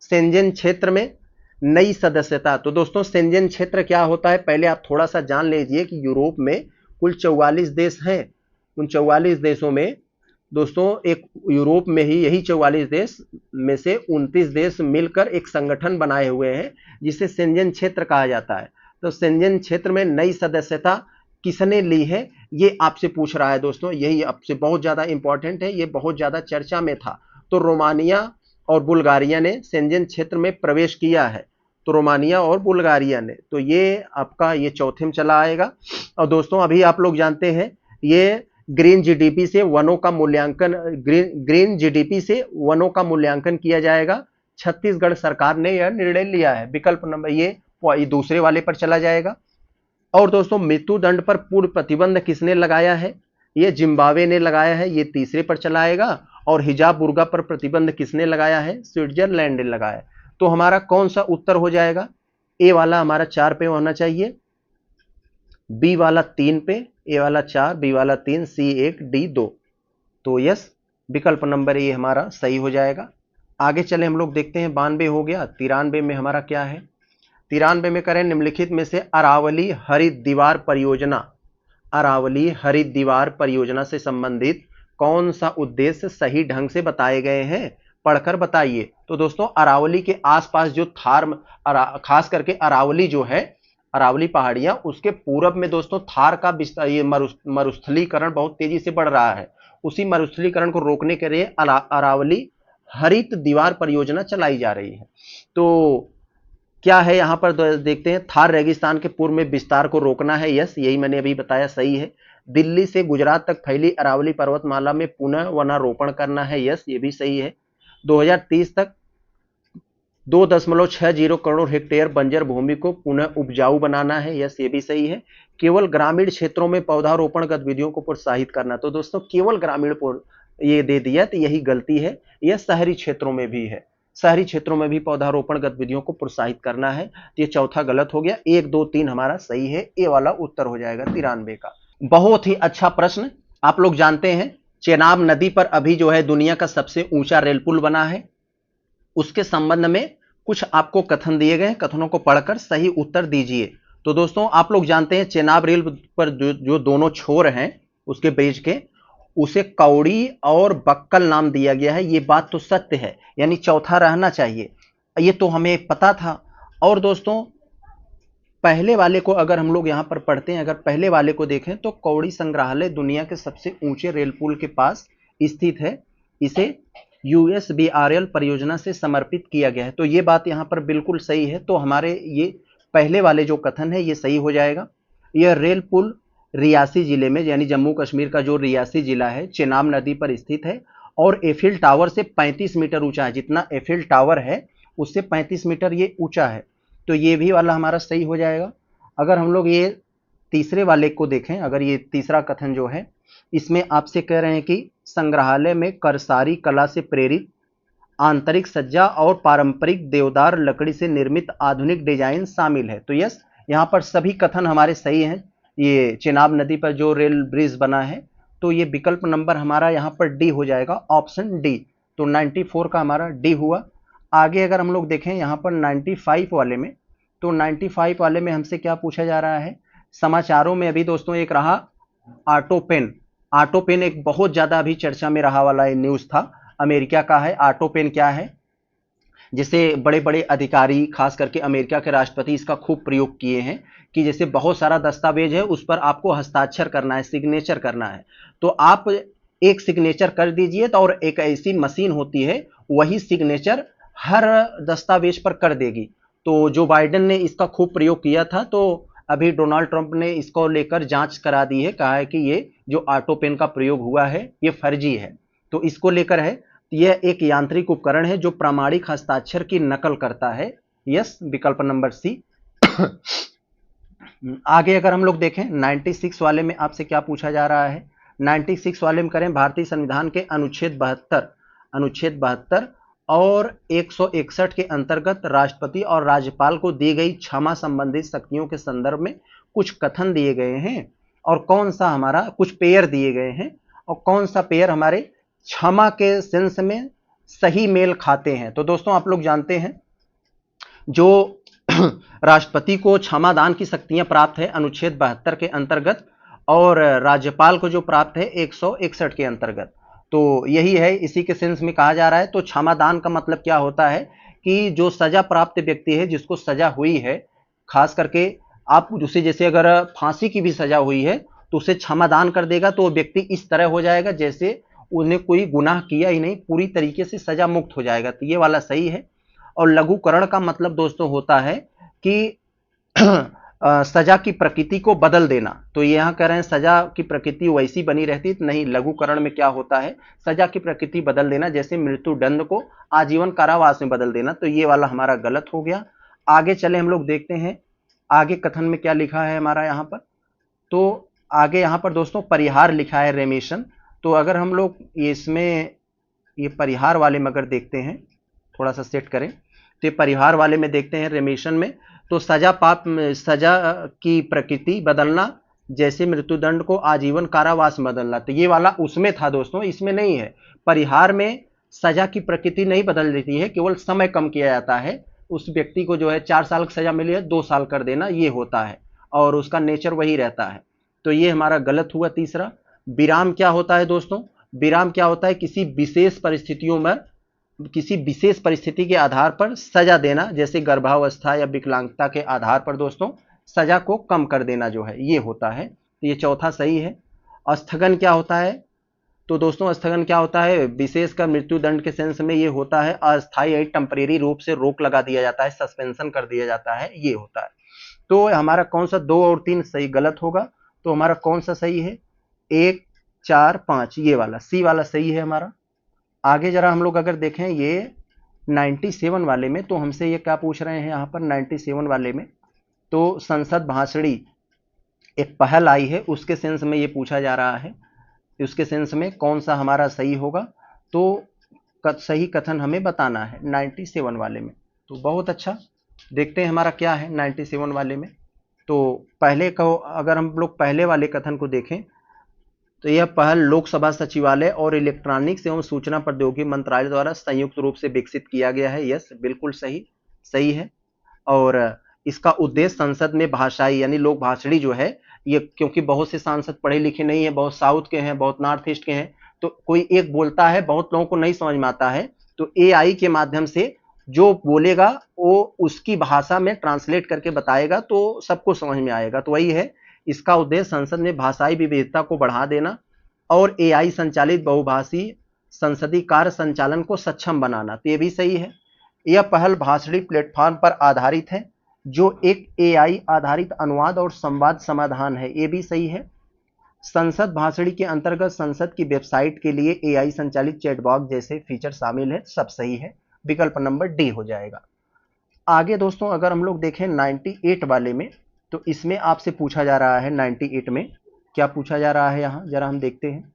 शेंजन क्षेत्र में नई सदस्यता। तो दोस्तों शेंजन क्षेत्र क्या होता है, पहले आप थोड़ा सा जान लीजिए कि यूरोप में कुल 44 देश हैं। उन 44 देशों में दोस्तों एक यूरोप में ही यही 44 देश में से 29 देश मिलकर एक संगठन बनाए हुए हैं जिसे शेंजन क्षेत्र कहा जाता है। तो शेंजन क्षेत्र में नई सदस्यता किसने ली है ये आपसे पूछ रहा है दोस्तों, यही आपसे बहुत ज्यादा इंपॉर्टेंट है, ये बहुत ज्यादा चर्चा में था। तो रोमानिया और बुल्गारिया ने शेंजन क्षेत्र में प्रवेश किया है। तो रोमानिया और बुल्गारिया ने, तो ये आपका ये चौथे में चला आएगा। और दोस्तों अभी आप लोग जानते हैं ये ग्रीन जीडीपी से वनों का मूल्यांकन, ग्रीन जीडीपी से वनों का मूल्यांकन किया जाएगा। छत्तीसगढ़ सरकार ने यह निर्णय लिया है। विकल्प नंबर ये दूसरे वाले पर चला जाएगा। और दोस्तों मृत्यु दंड पर पूर्ण प्रतिबंध किसने लगाया है? ये जिम्बाब्वे ने लगाया है, ये तीसरे पर चला आएगा। और हिजाब बुर्का पर प्रतिबंध किसने लगाया है? स्विट्जरलैंड ने लगाया। तो हमारा कौन सा उत्तर हो जाएगा? ए वाला हमारा 4 पे होना चाहिए, बी वाला 3 पे, ए वाला 4, बी वाला 3, सी 1, डी 2। तो यस, विकल्प नंबर ए हमारा सही हो जाएगा। आगे चले हम लोग देखते हैं, 92 हो गया। 93 में हमारा क्या है? 93 में करें निम्नलिखित में से अरावली हरित दीवार परियोजना, अरावली हरित दीवार परियोजना से संबंधित कौन सा उद्देश्य सही ढंग से बताए गए हैं, पढ़कर बताइए। तो दोस्तों अरावली के आसपास जो खास करके अरावली जो है, अरावली पहाड़ियां, उसके पूरब में दोस्तों थार का विस्तार, ये मरुस्थलीकरण बहुत तेजी से बढ़ रहा है। उसी मरुस्थलीकरण को रोकने के लिए अरावली हरित दीवार परियोजना चलाई जा रही है। तो क्या है यहां पर देखते हैं, थार रेगिस्तान के पूर्व में विस्तार को रोकना है। यस, यही मैंने अभी बताया सही है। दिल्ली से गुजरात तक फैली अरावली पर्वतमाला में पुनः वनारोपण करना है। यस, ये भी सही है। 2030 तक 2.60 करोड़ हेक्टेयर बंजर भूमि को पुनः उपजाऊ बनाना है, यस ये भी सही है। केवल ग्रामीण क्षेत्रों में पौधारोपण गतिविधियों को प्रोत्साहित करना, तो दोस्तों केवल ग्रामीण ये दे दिया तो यही गलती है। यह शहरी क्षेत्रों में भी है, शहरी क्षेत्रों में भी पौधारोपण गतिविधियों को प्रोत्साहित करना है। तो ये चौथा गलत हो गया, 1 2 3 हमारा सही है, ए वाला उत्तर हो जाएगा 93 का। बहुत ही अच्छा प्रश्न। आप लोग जानते हैं चेनाब नदी पर अभी जो है दुनिया का सबसे ऊंचा रेल पुल बना है, उसके संबंध में कुछ आपको कथन दिए गए, कथनों को पढ़कर सही उत्तर दीजिए। तो दोस्तों आप लोग जानते हैं चेनाब रेल पर जो दोनों छोर हैं उसके ब्रिज के, उसे कौड़ी और बक्कल नाम दिया गया है। ये बात तो सत्य है, यानी चौथा रहना चाहिए, ये तो हमें पता था। और दोस्तों पहले वाले को अगर हम लोग यहां पर पढ़ते हैं, अगर पहले वाले को देखें तो कौड़ी संग्रहालय दुनिया के सबसे ऊंचे रेल पुल के पास स्थित है, इसे यूएसबीआरएल परियोजना से समर्पित किया गया है। तो ये बात यहां पर बिल्कुल सही है, तो हमारे ये पहले वाले जो कथन है ये सही हो जाएगा। यह रेल पुल रियासी जिले में, यानी जम्मू कश्मीर का जो रियासी जिला है, चेनाब नदी पर स्थित है और एफिल टावर से 35 मीटर ऊंचा है। जितना एफिल टावर है उससे 35 मीटर ये ऊंचा है, तो ये भी वाला हमारा सही हो जाएगा। अगर हम लोग ये तीसरे वाले को देखें, अगर ये तीसरा कथन जो है इसमें आपसे कह रहे हैं कि संग्रहालय में करसारी कला से प्रेरित आंतरिक सज्जा और पारंपरिक देवदार लकड़ी से निर्मित आधुनिक डिजाइन शामिल है। तो यस, यहाँ पर सभी कथन हमारे सही हैं। ये चेनाब नदी पर जो रेल ब्रिज बना है, तो ये विकल्प नंबर हमारा यहाँ पर डी हो जाएगा, ऑप्शन डी। तो 94 का हमारा डी हुआ। आगे अगर हम लोग देखें यहाँ पर 95 वाले में, तो 95 वाले में हमसे क्या पूछा जा रहा है, समाचारों में अभी दोस्तों एक रहा ऑटो पेन। ऑटो पेन एक बहुत ज्यादा अभी चर्चा में रहा वाला न्यूज था, अमेरिका का है। ऑटो पेन क्या है, जिसे बड़े बड़े अधिकारी खास करके अमेरिका के राष्ट्रपति इसका खूब प्रयोग किए हैं कि जैसे बहुत सारा दस्तावेज है उस पर आपको हस्ताक्षर करना है, सिग्नेचर करना है, तो आप एक सिग्नेचर कर दीजिए, तो और एक ऐसी मशीन होती है वही सिग्नेचर हर दस्तावेज पर कर देगी। तो जो बाइडेन ने इसका खूब प्रयोग किया था, तो अभी डोनाल्ड ट्रंप ने इसको लेकर जांच करा दी है, कहा है कि ये जो ऑटो पेन का प्रयोग हुआ है ये फर्जी है। तो इसको लेकर है, यह एक यांत्रिक उपकरण है जो प्रामाणिक हस्ताक्षर की नकल करता है, यस विकल्प नंबर सी। आगे अगर हम लोग देखें 96 वाले में आपसे क्या पूछा जा रहा है, 96 वाले में करें भारतीय संविधान के अनुच्छेद 72 और 161 के अंतर्गत राष्ट्रपति और राज्यपाल को दी गई क्षमा संबंधित शक्तियों के संदर्भ में कुछ कथन दिए गए हैं, और कौन सा हमारा कुछ पेयर दिए गए हैं, और कौन सा पेयर हमारे क्षमा के सेंस में सही मेल खाते हैं। तो दोस्तों आप लोग जानते हैं जो राष्ट्रपति को क्षमा दान की शक्तियां प्राप्त है अनुच्छेद 72 के अंतर्गत, और राज्यपाल को जो प्राप्त है 161 के अंतर्गत, तो यही है, इसी के सेंस में कहा जा रहा है। तो क्षमा दान का मतलब क्या होता है कि जो सजा प्राप्त व्यक्ति है, जिसको सजा हुई है, खास करके आप उसे जैसे अगर फांसी की भी सजा हुई है तो उसे क्षमा दान कर देगा, तो वो व्यक्ति इस तरह हो जाएगा जैसे उन्हें कोई गुनाह किया ही नहीं, पूरी तरीके से सजा मुक्त हो जाएगा। तो ये वाला सही है। और लघुकरण का मतलब दोस्तों होता है कि सजा की प्रकृति को बदल देना। तो यहां कह रहे हैं सजा की प्रकृति वैसी बनी रहती, नहीं, लघुकरण में क्या होता है, सजा की प्रकृति बदल देना, जैसे मृत्यु दंड को आजीवन कारावास में बदल देना। तो ये वाला हमारा गलत हो गया। आगे चले हम लोग देखते हैं आगे कथन में क्या लिखा है हमारा यहाँ पर। तो आगे यहाँ पर दोस्तों परिहार लिखा है, रेमिशन। तो अगर हम लोग इसमें ये परिहार वाले में अगर देखते हैं, थोड़ा सा सेट करें, तो ये परिहार वाले में देखते हैं रेमिशन में, तो सजा की प्रकृति बदलना, जैसे मृत्युदंड को आजीवन कारावास में बदलना, तो ये वाला उसमें था दोस्तों, इसमें नहीं है। परिहार में सजा की प्रकृति नहीं बदल देती है, केवल समय कम किया जाता है। उस व्यक्ति को जो है 4 साल की सजा मिली है 2 साल कर देना, ये होता है, और उसका नेचर वही रहता है। तो ये हमारा गलत हुआ तीसरा। विराम क्या होता है दोस्तों, विराम क्या होता है, किसी विशेष परिस्थितियों में किसी विशेष परिस्थिति के आधार पर सजा देना, जैसे गर्भावस्था या विकलांगता के आधार पर दोस्तों सजा को कम कर देना जो है, ये होता है। तो ये चौथा सही है। स्थगन क्या होता है, तो दोस्तों स्थगन क्या होता है, विशेषकर मृत्यु दंड के सेंस में ये होता है अस्थायी टेम्परेरी रूप से रोक लगा दिया जाता है, सस्पेंशन कर दिया जाता है, ये होता है। तो हमारा कौन सा 2 और 3 सही गलत होगा, तो हमारा कौन सा सही है, 1 4 5, ये वाला सी वाला सही है हमारा। आगे जरा हम लोग अगर देखें ये 97 वाले में तो हमसे ये क्या पूछ रहे हैं यहाँ पर 97 वाले में, तो संसद भाषणी एक पहल आई है, उसके सेंस में ये पूछा जा रहा है, उसके सेंस में कौन सा हमारा सही होगा, तो सही कथन हमें बताना है 97 वाले में। तो बहुत अच्छा, देखते हैं हमारा क्या है 97 वाले में। तो पहले को अगर हम लोग पहले वाले कथन को देखें तो यह पहल लोकसभा सचिवालय और इलेक्ट्रॉनिक्स एवं सूचना प्रौद्योगिकी मंत्रालय द्वारा संयुक्त रूप से विकसित किया गया है। यस, बिल्कुल सही, सही है। और इसका उद्देश्य संसद में भाषाई यानी लोक भाषणी जो है ये, क्योंकि बहुत से सांसद पढ़े लिखे नहीं है, बहुत साउथ के हैं, बहुत नॉर्थ ईस्ट के हैं, तो कोई एक बोलता है, बहुत लोगों को नहीं समझ में आता है, तो एआई के माध्यम से जो बोलेगा वो उसकी भाषा में ट्रांसलेट करके बताएगा तो सबको समझ में आएगा। तो वही है, इसका उद्देश्य संसद में भाषाई विविधता को बढ़ा देना और एआई संचालित बहुभाषी संसदीय कार्य संचालन को सक्षम बनाना। तो ये भी सही है। यह पहल भाषणी प्लेटफॉर्म पर आधारित है जो एक एआई आधारित अनुवाद और संवाद समाधान है। ये भी सही है। संसद भाषणी के अंतर्गत संसद की वेबसाइट के लिए एआई संचालित चैटबॉक्स जैसे फीचर शामिल है। सब सही है, विकल्प नंबर डी हो जाएगा। आगे दोस्तों अगर हम लोग देखें 98 वाले में, तो इसमें आपसे पूछा जा रहा है 98 में क्या पूछा जा रहा है, यहां जरा हम देखते हैं।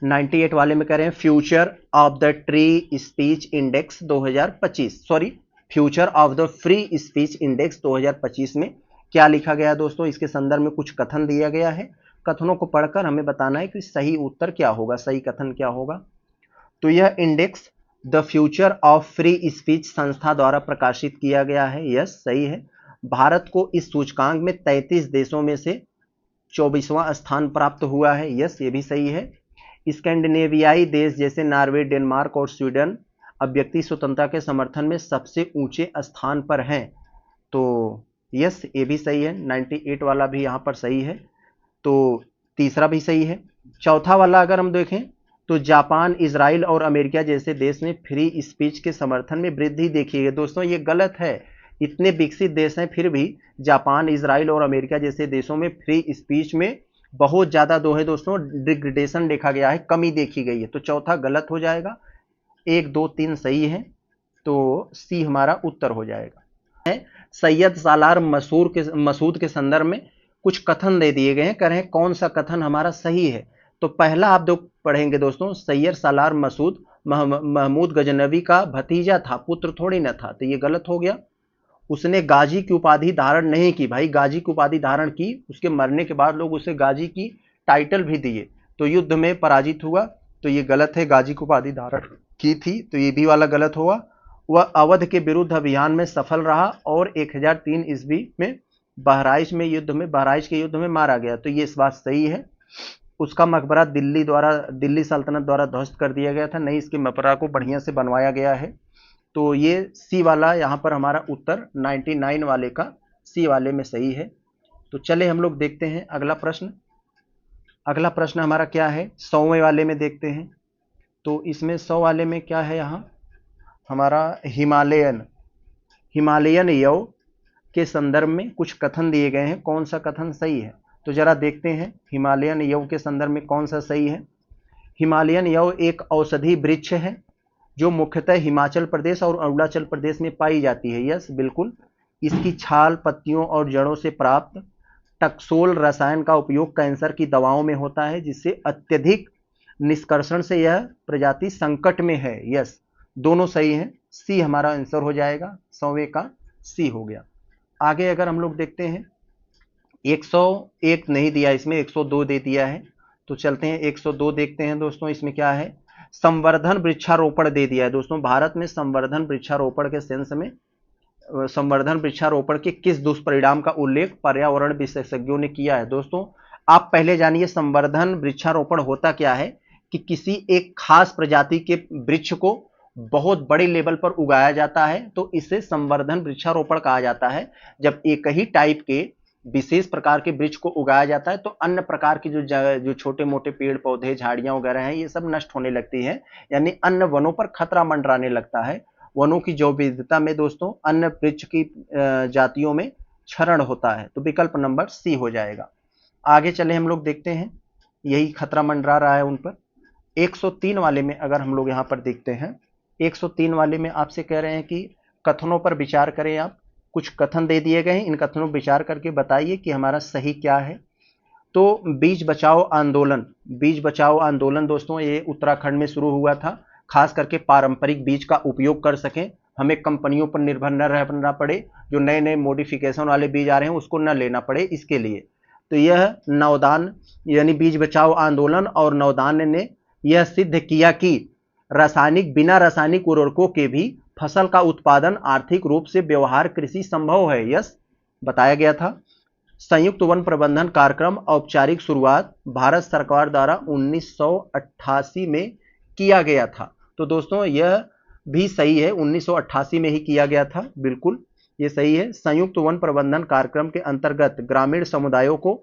98 वाले में कह रहे हैं future of the tree speech index 2025, sorry future of the free speech index 2025 में क्या लिखा गया है दोस्तों। इसके संदर्भ में कुछ कथन दिया गया है, कथनों को पढ़कर हमें बताना है कि सही उत्तर क्या होगा, सही कथन क्या होगा। तो यह index the future of free speech संस्था द्वारा प्रकाशित किया गया है। यस, सही है। भारत को इस सूचकांक में 33 देशों में से 24वां स्थान प्राप्त हुआ है। यस, ये भी सही है। स्कैंडिनेवियाई देश जैसे नॉर्वे, डेनमार्क और स्वीडन अभिव्यक्ति स्वतंत्रता के समर्थन में सबसे ऊंचे स्थान पर हैं। तो यस, ये भी सही है। 98 वाला भी यहाँ पर सही है, तो तीसरा भी सही है। चौथा वाला अगर हम देखें तो जापान, इजराइल और अमेरिका जैसे देश में फ्री स्पीच के समर्थन में वृद्धि देखी है। दोस्तों ये गलत है, इतने विकसित देश हैं फिर भी जापान, इजराइल और अमेरिका जैसे देशों में फ्री स्पीच में बहुत ज्यादा दो है दोस्तों, डिग्रेडेशन देखा गया है, कमी देखी गई है। तो चौथा गलत हो जाएगा। 1, 2, 3 सही है, तो सी हमारा उत्तर हो जाएगा। सैयद सालार मसूद के संदर्भ में कुछ कथन दे दिए गए हैं, कह रहे हैं कौन सा कथन हमारा सही है। तो पहला आप जो पढ़ेंगे दोस्तों, सैयद सालार मसूद महमूद गजनवी का भतीजा था, पुत्र थोड़ी न था, तो ये गलत हो गया। उसने गाजी की उपाधि धारण नहीं की। भाई गाजी की उपाधि धारण की, उसके मरने के बाद लोग उसे गाजी की टाइटल भी दिए, तो युद्ध में पराजित हुआ, तो ये गलत है। गाजी की उपाधि धारण की थी, तो ये भी वाला गलत हुआ। वह अवध के विरुद्ध अभियान में सफल रहा और 1003 ईस्वी में बहराइच के युद्ध में मारा गया, तो ये इस बात सही है। उसका मकबरा दिल्ली सल्तनत द्वारा ध्वस्त कर दिया गया था, नहीं इसके मकबरा को बढ़िया से बनवाया गया है। तो ये सी वाला यहाँ पर हमारा उत्तर 99 वाले का सी वाले में सही है। तो चले हम लोग देखते हैं अगला प्रश्न। अगला प्रश्न हमारा क्या है, 100वें वाले में देखते हैं। तो इसमें 100 वाले में क्या है, यहाँ हमारा हिमालयन यव के संदर्भ में कुछ कथन दिए गए हैं, कौन सा कथन सही है। तो जरा देखते हैं हिमालयन यव के संदर्भ में कौन सा सही है। हिमालयन यव एक औषधि वृक्ष है जो मुख्यतः हिमाचल प्रदेश और अरुणाचल प्रदेश में पाई जाती है। यस, बिल्कुल। इसकी छाल, पत्तियों और जड़ों से प्राप्त टक्सोल रसायन का उपयोग कैंसर की दवाओं में होता है, जिससे अत्यधिक निष्कर्षण से यह प्रजाति संकट में है। यस, दोनों सही हैं, सी हमारा आंसर हो जाएगा। 100वें का सी हो गया। आगे अगर हम लोग देखते हैं, 101 नहीं दिया, इसमें 102 दे दिया है, तो चलते हैं 102 देखते हैं दोस्तों। इसमें क्या है, संवर्धन वृक्षारोपण दे दिया है दोस्तों। भारत में संवर्धन वृक्षारोपण के सेंस में संवर्धन वृक्षारोपण के किस दुष्परिणाम का उल्लेख पर्यावरण विशेषज्ञों ने किया है। दोस्तों आप पहले जानिए संवर्धन वृक्षारोपण होता क्या है, कि किसी एक खास प्रजाति के वृक्ष को बहुत बड़े लेवल पर उगाया जाता है, तो इसे संवर्धन वृक्षारोपण कहा जाता है। जब एक ही टाइप के विशेष प्रकार के वृक्ष को उगाया जाता है तो अन्य प्रकार की जो छोटे मोटे पेड़ पौधे, झाड़ियां वगैरह हैं, ये सब नष्ट होने लगती हैं, यानी अन्य वनों पर खतरा मंडराने लगता है। वनों की जैव विविधता में दोस्तों अन्य वृक्ष की जातियों में क्षरण होता है। तो विकल्प नंबर सी हो जाएगा। आगे चले हम लोग देखते हैं, यही खतरा मंडरा रहा है उन पर। 103 वाले में अगर हम लोग यहाँ पर देखते हैं, 103 वाले में आपसे कह रहे हैं कि कथनों पर विचार करें। आप कुछ कथन दे दिए गए हैं, इन कथनों पर विचार करके बताइए कि हमारा सही क्या है। तो बीज बचाओ आंदोलन, बीज बचाओ आंदोलन दोस्तों ये उत्तराखंड में शुरू हुआ था, खास करके पारंपरिक बीज का उपयोग कर सकें, हमें कंपनियों पर निर्भर न रहना पड़े, जो नए नए मॉडिफिकेशन वाले बीज आ रहे हैं उसको न लेना पड़े, इसके लिए। तो यह नवदान यानी बीज बचाओ आंदोलन और नवदान ने यह सिद्ध किया कि बिना रासायनिक उर्वरकों के भी फसल का उत्पादन आर्थिक रूप से व्यवहार कृषि संभव है, यस बताया गया था। संयुक्त वन प्रबंधन कार्यक्रम औपचारिक शुरुआत भारत सरकार द्वारा 1988 में किया गया था। तो दोस्तों यह भी सही है, 1988 में ही किया गया था, बिल्कुल ये सही है। संयुक्त वन प्रबंधन कार्यक्रम के अंतर्गत ग्रामीण समुदायों को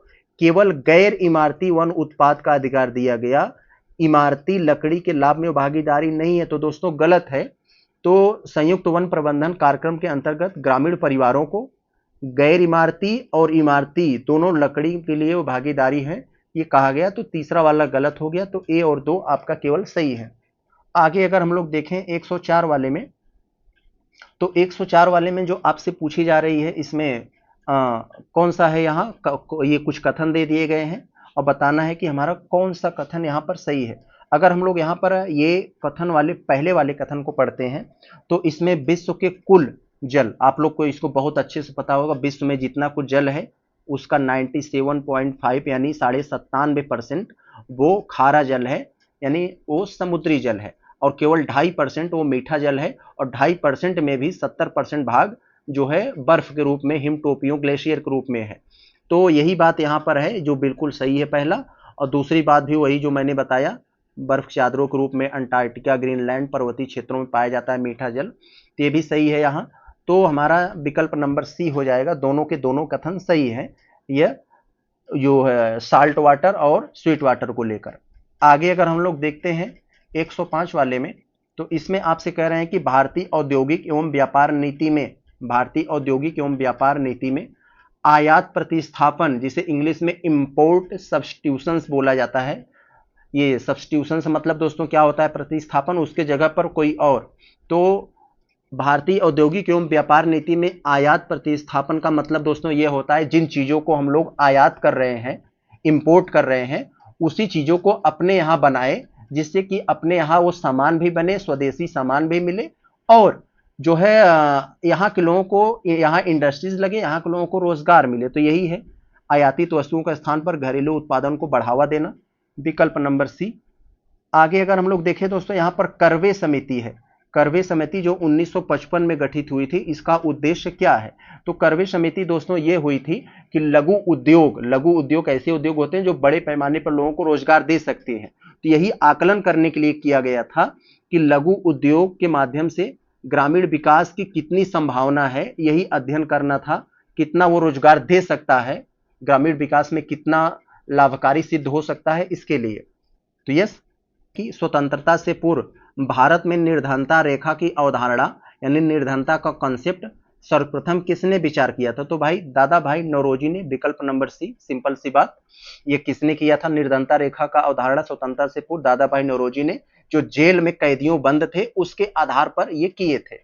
केवल गैर इमारती वन उत्पाद का अधिकार दिया गया, इमारती लकड़ी के लाभ में भागीदारी नहीं है। तो दोस्तों गलत है। तो संयुक्त वन प्रबंधन कार्यक्रम के अंतर्गत ग्रामीण परिवारों को गैर इमारती और इमारती दोनों लकड़ी के लिए वो भागीदारी है, ये कहा गया। तो तीसरा वाला गलत हो गया, तो ए और 2 आपका केवल सही है। आगे अगर हम लोग देखें 104 वाले में, तो 104 वाले में जो आपसे पूछी जा रही है इसमें कौन सा है, यहाँ ये कुछ कथन दे दिए गए हैं और बताना है कि हमारा कौन सा कथन यहाँ पर सही है। अगर हम लोग यहाँ पर ये कथन वाले पहले वाले कथन को पढ़ते हैं तो इसमें विश्व के कुल जल, आप लोग को इसको बहुत अच्छे से पता होगा, विश्व में जितना कुछ जल है उसका 97.5 यानी 97.5% वो खारा जल है, यानी वो समुद्री जल है, और केवल 2.5% वो मीठा जल है, और 2.5% में भी 70% भाग जो है बर्फ के रूप में, हिमटोपियों ग्लेशियर के रूप में है। तो यही बात यहाँ पर है जो बिल्कुल सही है पहला। और दूसरी बात भी वही जो मैंने बताया, बर्फ चादरों के रूप में अंटार्कटिका, ग्रीनलैंड, पर्वतीय क्षेत्रों में पाया जाता है मीठा जल, तो ये भी सही है यहाँ। तो हमारा विकल्प नंबर सी हो जाएगा, दोनों के दोनों कथन सही है, यह जो है साल्ट वाटर और स्वीट वाटर को लेकर। आगे अगर हम लोग देखते हैं 105 वाले में, तो इसमें आपसे कह रहे हैं कि भारतीय औद्योगिक एवं व्यापार नीति में, भारतीय औद्योगिक एवं व्यापार नीति में आयात प्रतिस्थापन, जिसे इंग्लिश में इंपोर्ट सब्स्टिट्यूशंस बोला जाता है, ये सब्स्टिट्यूशंस मतलब दोस्तों क्या होता है, प्रतिस्थापन, उसके जगह पर कोई और। तो भारतीय औद्योगिक एवं व्यापार नीति में आयात प्रतिस्थापन का मतलब दोस्तों ये होता है जिन चीजों को हम लोग आयात कर रहे हैं, इंपोर्ट कर रहे हैं, उसी चीजों को अपने यहाँ बनाए, जिससे कि अपने यहाँ वो सामान भी बने, स्वदेशी सामान भी मिले, और जो है यहाँ के लोगों को, यहाँ इंडस्ट्रीज लगे, यहाँ के लोगों को रोजगार मिले। तो यही है, आयातित वस्तुओं का स्थान पर घरेलू उत्पादन को बढ़ावा देना, विकल्प नंबर सी। आगे अगर हम लोग देखें दोस्तों, यहाँ पर करवे समिति है, करवे समिति जो 1955 में गठित हुई थी, इसका उद्देश्य क्या है। तो करवे समिति दोस्तों ये हुई थी कि लघु उद्योग ऐसे उद्योग होते हैं जो बड़े पैमाने पर लोगों को रोजगार दे सकते हैं। तो यही आकलन करने के लिए किया गया था कि लघु उद्योग के माध्यम से ग्रामीण विकास की कितनी संभावना है, यही अध्ययन करना था, कितना वो रोजगार दे सकता है, ग्रामीण विकास में कितना लाभकारी सिद्ध हो सकता है, इसके लिए। तो यस कि स्वतंत्रता से पूर्व भारत में निर्धनता रेखा की अवधारणा यानी निर्धनता का कॉन्सेप्ट सर्वप्रथम किसने विचार किया था। तो भाई दादा भाई नौरोजी ने, विकल्प नंबर सी, सिंपल सी बात। ये किसने किया था निर्धनता रेखा का अवधारणा स्वतंत्रता से पूर्व, दादा भाई नौरोजी ने, जो जेल में कैदियों बंद थे उसके आधार पर ये किए थे।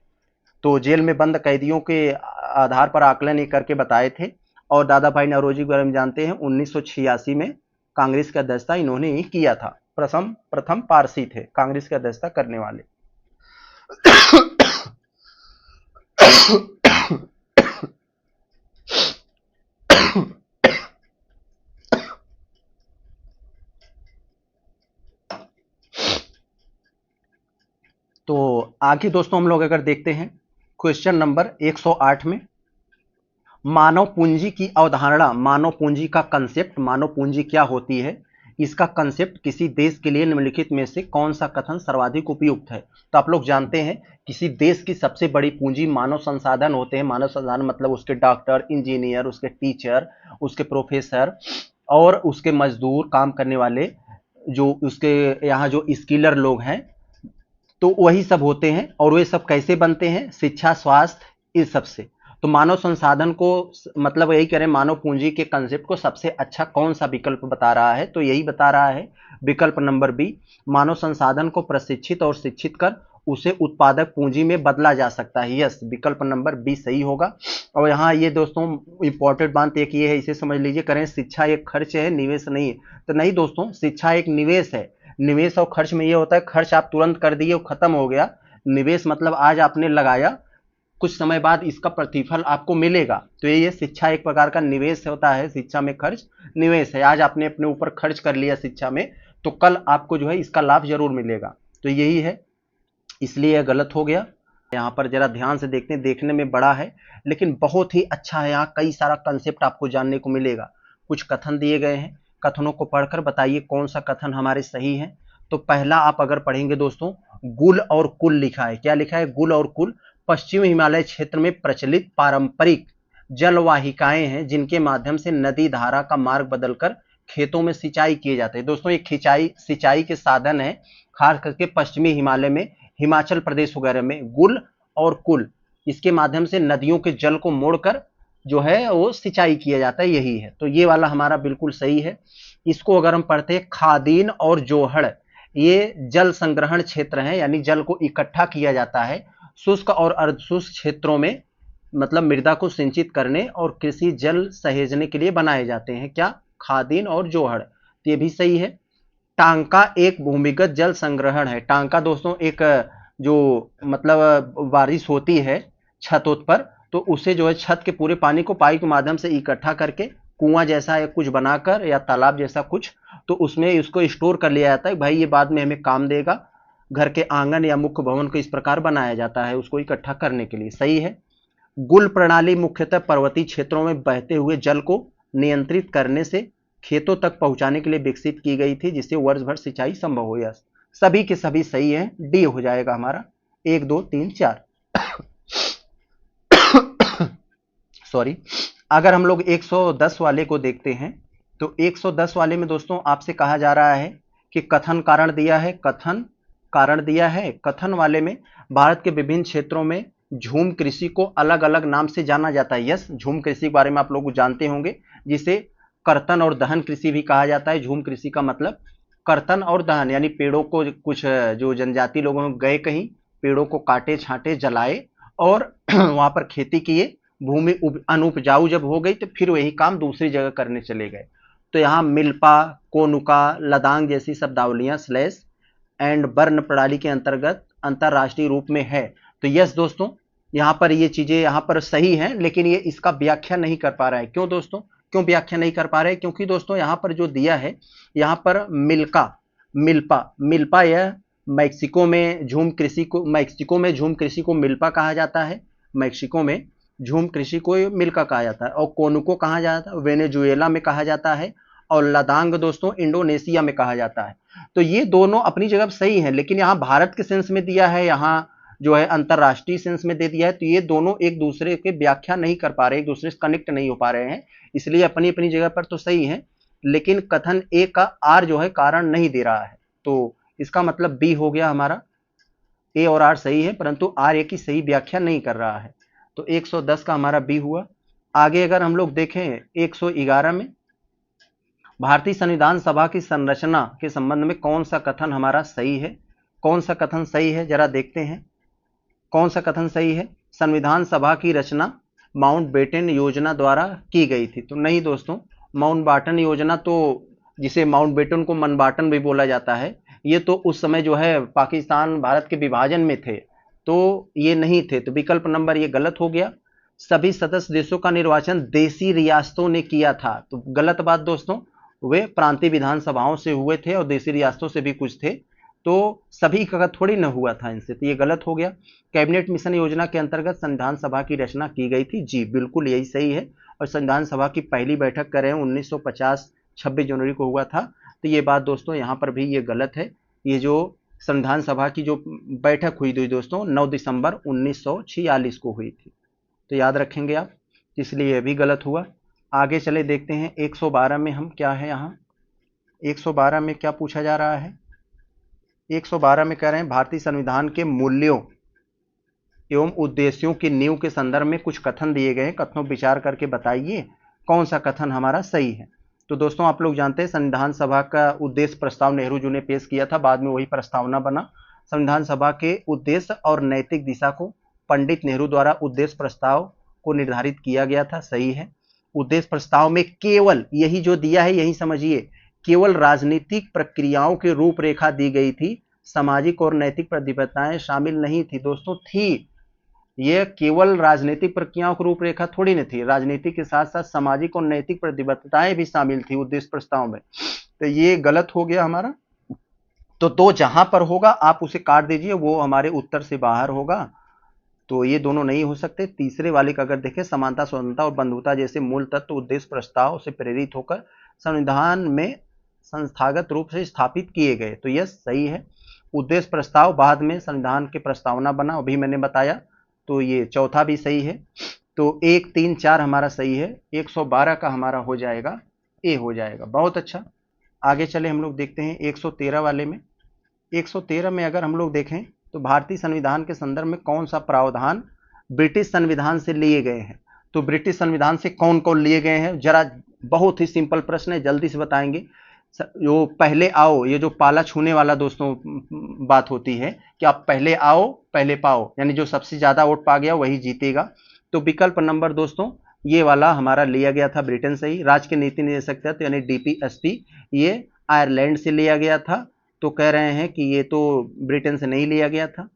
तो जेल में बंद कैदियों के आधार पर आकलन ये करके बताए थे। और दादा भाई नौरोजी को हम जानते हैं 1986 में कांग्रेस का अध्यक्षता इन्होंने ही किया था, प्रथम पारसी थे कांग्रेस की अध्यक्षता करने वाले। तो आगे दोस्तों हम लोग अगर देखते हैं क्वेश्चन नंबर 108 में, मानव पूंजी की अवधारणा, मानव पूंजी का कंसेप्ट, मानव पूंजी क्या होती है, इसका कंसेप्ट किसी देश के लिए निम्नलिखित में से कौन सा कथन सर्वाधिक उपयुक्त है। तो आप लोग जानते हैं किसी देश की सबसे बड़ी पूंजी मानव संसाधन होते हैं। मानव संसाधन मतलब उसके डॉक्टर, इंजीनियर, उसके टीचर, उसके प्रोफेसर और उसके मजदूर, काम करने वाले, जो उसके यहाँ जो स्किलर लोग हैं, तो वही सब होते हैं। और वे सब कैसे बनते हैं, शिक्षा, स्वास्थ्य, इस सब से। तो मानव संसाधन को मतलब यही करें, मानव पूंजी के कंसेप्ट को सबसे अच्छा कौन सा विकल्प बता रहा है, तो यही बता रहा है विकल्प नंबर बी, मानव संसाधन को प्रशिक्षित और शिक्षित कर उसे उत्पादक पूंजी में बदला जा सकता है। यस, विकल्प नंबर बी सही होगा। और यहाँ ये दोस्तों इंपॉर्टेंट बात एक ये है, इसे समझ लीजिए, करें शिक्षा एक खर्च है, निवेश नहीं है। तो नहीं दोस्तों, शिक्षा एक निवेश है। निवेश और खर्च में ये होता है, खर्च आप तुरंत कर दिए और खत्म हो गया। निवेश मतलब आज आपने लगाया, कुछ समय बाद इसका प्रतिफल आपको मिलेगा। तो ये शिक्षा एक प्रकार का निवेश होता है। शिक्षा में खर्च निवेश है। आज आपने अपने ऊपर खर्च कर लिया शिक्षा में, तो कल आपको जो है इसका लाभ जरूर मिलेगा। तो यही है, इसलिए यह गलत हो गया। यहाँ पर जरा ध्यान से देखते हैं, देखने में बड़ा है लेकिन बहुत ही अच्छा है। यहाँ कई सारा कंसेप्ट आपको जानने को मिलेगा। कुछ कथन दिए गए हैं, कथनों को पढ़कर बताइए कौन सा कथन हमारे सही है। तो पहला आप अगर पढ़ेंगे दोस्तों, गुल और कुल लिखा है। क्या लिखा है? गुल और कुल पश्चिम हिमालय क्षेत्र में प्रचलित पारंपरिक जलवाहिकाएं हैं जिनके माध्यम से नदी धारा का मार्ग बदलकर खेतों में सिंचाई किए जाते हैं। दोस्तों ये सिंचाई के साधन है, खास करके पश्चिमी हिमालय में, हिमाचल प्रदेश वगैरह में गुल और कुल, इसके माध्यम से नदियों के जल को मोड़कर जो है वो सिंचाई किया जाता है। यही है, तो ये वाला हमारा बिल्कुल सही है। इसको अगर हम पढ़ते हैं, खादीन और जोहड़ ये जल संग्रहण क्षेत्र है, यानी जल को इकट्ठा किया जाता है शुष्क और अर्धशुष्क क्षेत्रों में, मतलब मृदा को सिंचित करने और कृषि जल सहेजने के लिए बनाए जाते हैं। क्या? खादीन और जोहड़। ये भी सही है। टांका एक भूमिगत जल संग्रहण है। टांका दोस्तों एक जो मतलब बारिश होती है छतों पर, तो उसे जो है छत के पूरे पानी को पाइप के माध्यम से इकट्ठा करके कुआं जैसा या कुछ बनाकर या तालाब जैसा कुछ, तो उसमें उसको स्टोर कर लिया जाता है। भाई ये बाद में हमें काम देगा। घर के आंगन या मुख्य भवन को इस प्रकार बनाया जाता है उसको इकट्ठा करने के लिए। सही है। गुल प्रणाली मुख्यतः पर्वतीय क्षेत्रों में बहते हुए जल को नियंत्रित करने से खेतों तक पहुंचाने के लिए विकसित की गई थी, जिससे वर्ष भर सिंचाई संभव हो। यस, सभी के सभी सही है। डी हो जाएगा हमारा। 1 2 3 4 सॉरी। अगर हम लोग 110 वाले को देखते हैं, तो 110 वाले में दोस्तों आपसे कहा जा रहा है कि कथन कारण दिया है, कथन कारण दिया है। कथन वाले में भारत के विभिन्न क्षेत्रों में झूम कृषि को अलग अलग नाम से जाना जाता है। यस, झूम कृषि के बारे में आप लोग जानते होंगे, जिसे कर्तन और दहन कृषि भी कहा जाता है। झूम कृषि का मतलब कर्तन और दहन, यानी पेड़ों को कुछ जो जनजाति लोग गए कहीं, पेड़ों को काटे छांटे जलाए और वहां पर खेती किए, भूमि अनुपजाऊ जब हो गई तो फिर वही काम दूसरी जगह करने चले गए। तो यहाँ मिल्पा, कोनुका, लदांग जैसी शब्दावलियां स्लैश एंड बर्न प्रणाली के अंतर्गत अंतरराष्ट्रीय रूप में है। तो यस दोस्तों, यहाँ पर ये चीजें यहाँ पर सही हैं, लेकिन ये इसका व्याख्या नहीं कर पा रहा है। क्यों दोस्तों? क्यों व्याख्या नहीं कर पा रहे? क्योंकि दोस्तों यहाँ पर जो दिया है, यहाँ पर मिल्पा यह मैक्सिको में झूम कृषि को मिल्पा कहा जाता है। मैक्सिको में झूम कृषि को मिल्का कहा जाता है। और कोनुको कहा जाता है, वेनेजुएला में कहा जाता है। और लदांग दोस्तों इंडोनेशिया में कहा जाता है। तो ये दोनों अपनी जगह सही है, लेकिन यहाँ भारत के सेंस में दिया है, यहाँ जो है अंतरराष्ट्रीय सेंस में दे दिया है। तो ये दोनों एक दूसरे के व्याख्या नहीं कर पा रहे, एक दूसरे से कनेक्ट नहीं हो पा रहे हैं, इसलिए अपनी अपनी जगह पर तो सही है, लेकिन कथन ए का आर जो है कारण नहीं दे रहा है। तो इसका मतलब बी हो गया हमारा। ए और आर सही है, परंतु आर ए की सही व्याख्या नहीं कर रहा है। तो 110 का हमारा बी हुआ। आगे अगर हम लोग देखें 111 में, भारतीय संविधान सभा की संरचना के संबंध में कौन सा कथन हमारा सही है? कौन सा कथन सही है जरा देखते हैं। कौन सा कथन सही है? संविधान सभा की रचना माउंटबेटन योजना द्वारा की गई थी। तो नहीं दोस्तों, माउंटबेटन योजना तो, जिसे माउंटबेटन को मनबाटन भी बोला जाता है, ये तो उस समय जो है पाकिस्तान भारत के विभाजन में थे, तो ये नहीं थे। तो विकल्प नंबर ये गलत हो गया। सभी सदस्य देशों का निर्वाचन देशी रियासतों ने किया था। तो गलत बात दोस्तों, वे प्रांतीय विधानसभाओं से हुए थे और देशी रियासतों से भी कुछ थे, तो सभी का थोड़ी न हुआ था इनसे, तो ये गलत हो गया। कैबिनेट मिशन योजना के अंतर्गत संविधान सभा की रचना की गई थी। जी बिल्कुल यही सही है। और संविधान सभा की पहली बैठक करें 1950 26 जनवरी को हुआ था। तो ये बात दोस्तों यहाँ पर भी ये गलत है। ये जो संविधान सभा की जो बैठक हुई थी दोस्तों 9 दिसंबर 1946 को हुई थी, तो याद रखेंगे आप, इसलिए यह भी गलत हुआ। आगे चले देखते हैं 112 में हम क्या है। यहाँ 112 में क्या पूछा जा रहा है? 112 में कह रहे हैं भारतीय संविधान के मूल्यों एवं उद्देश्यों की नींव के संदर्भ में कुछ कथन दिए गए हैं, कथनों पर विचार करके बताइए कौन सा कथन हमारा सही है। तो दोस्तों आप लोग जानते हैं संविधान सभा का उद्देश्य प्रस्ताव नेहरू जी ने पेश किया था, बाद में वही प्रस्तावना बना। संविधान सभा के उद्देश्य और नैतिक दिशा को पंडित नेहरू द्वारा उद्देश्य प्रस्ताव को निर्धारित किया गया था, सही है। उद्देश्य प्रस्ताव में केवल यही जो दिया है यही समझिए, केवल राजनीतिक प्रक्रियाओं की रूपरेखा दी गई थी, सामाजिक और नैतिक प्रतिबद्धताएं शामिल नहीं थी। दोस्तों थी, ये केवल राजनीतिक प्रक्रियाओं की रूपरेखा थोड़ी नहीं थी, राजनीति के साथ साथ सामाजिक और नैतिक प्रतिबद्धताएं भी शामिल थी उद्देश्य प्रस्ताव में। तो ये गलत हो गया हमारा। तो दो जहां पर होगा आप उसे काट दीजिए, वो हमारे उत्तर से बाहर होगा, तो ये दोनों नहीं हो सकते। तीसरे वाले का अगर देखें, समानता, स्वतंत्रता और बंधुता जैसे मूल तत्व उद्देश्य प्रस्ताव से प्रेरित होकर संविधान में संस्थागत रूप से स्थापित किए गए, तो यह सही है। उद्देश्य प्रस्ताव बाद में संविधान के प्रस्तावना बना, अभी मैंने बताया, तो ये चौथा भी सही है। तो 1, 3, 4 हमारा सही है, 112 का हमारा हो जाएगा, ए हो जाएगा। बहुत अच्छा, आगे चले हम लोग देखते हैं 113 वाले में। 113 में अगर हम लोग देखें तो भारतीय संविधान के संदर्भ में कौन सा प्रावधान ब्रिटिश संविधान से लिए गए हैं। तो ब्रिटिश संविधान से कौन कौन लिए गए हैं, जरा बहुत ही सिंपल प्रश्न है, जल्दी से बताएंगे। जो पहले आओ, ये जो पाला छूने वाला दोस्तों बात होती है कि आप पहले आओ पहले पाओ, यानी जो सबसे ज्यादा वोट पा गया वही जीतेगा। तो विकल्प नंबर दोस्तों ये वाला हमारा लिया गया था ब्रिटेन से ही। राज्य की नीति निदेशक तत्व यानी डीपीएसटी, ये आयरलैंड से लिया गया था, तो कह रहे हैं कि ये तो ब्रिटेन से नहीं लिया गया था।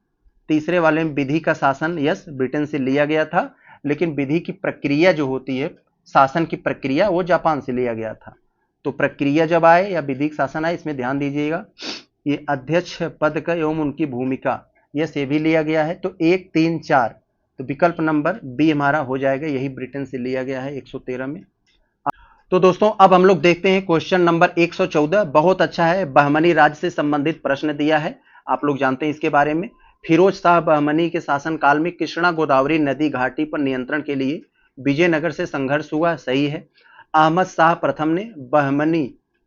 तीसरे वाले में विधि का शासन, यस ब्रिटेन से लिया गया था, लेकिन विधि की प्रक्रिया जो होती है, शासन की प्रक्रिया, वो जापान से लिया गया था। तो प्रक्रिया जब आए या विधिक शासन आए, इसमें ध्यान दीजिएगा। ये अध्यक्ष पद का एवं उनकी भूमिका, यस ये भी लिया गया है। तो 1, 3, 4, तो विकल्प नंबर बी हमारा हो जाएगा, यही ब्रिटेन से लिया गया है 113 में। तो दोस्तों अब हम लोग देखते हैं क्वेश्चन नंबर 114, बहुत अच्छा है, बहमनी राज्य से संबंधित प्रश्न दिया है, आप लोग जानते हैं इसके बारे में। फिरोज शाह बहमनी के शासनकाल में कृष्णा गोदावरी नदी घाटी पर नियंत्रण के लिए विजयनगर से संघर्ष हुआ, सही है। अहमद शाह प्रथम ने बहमनी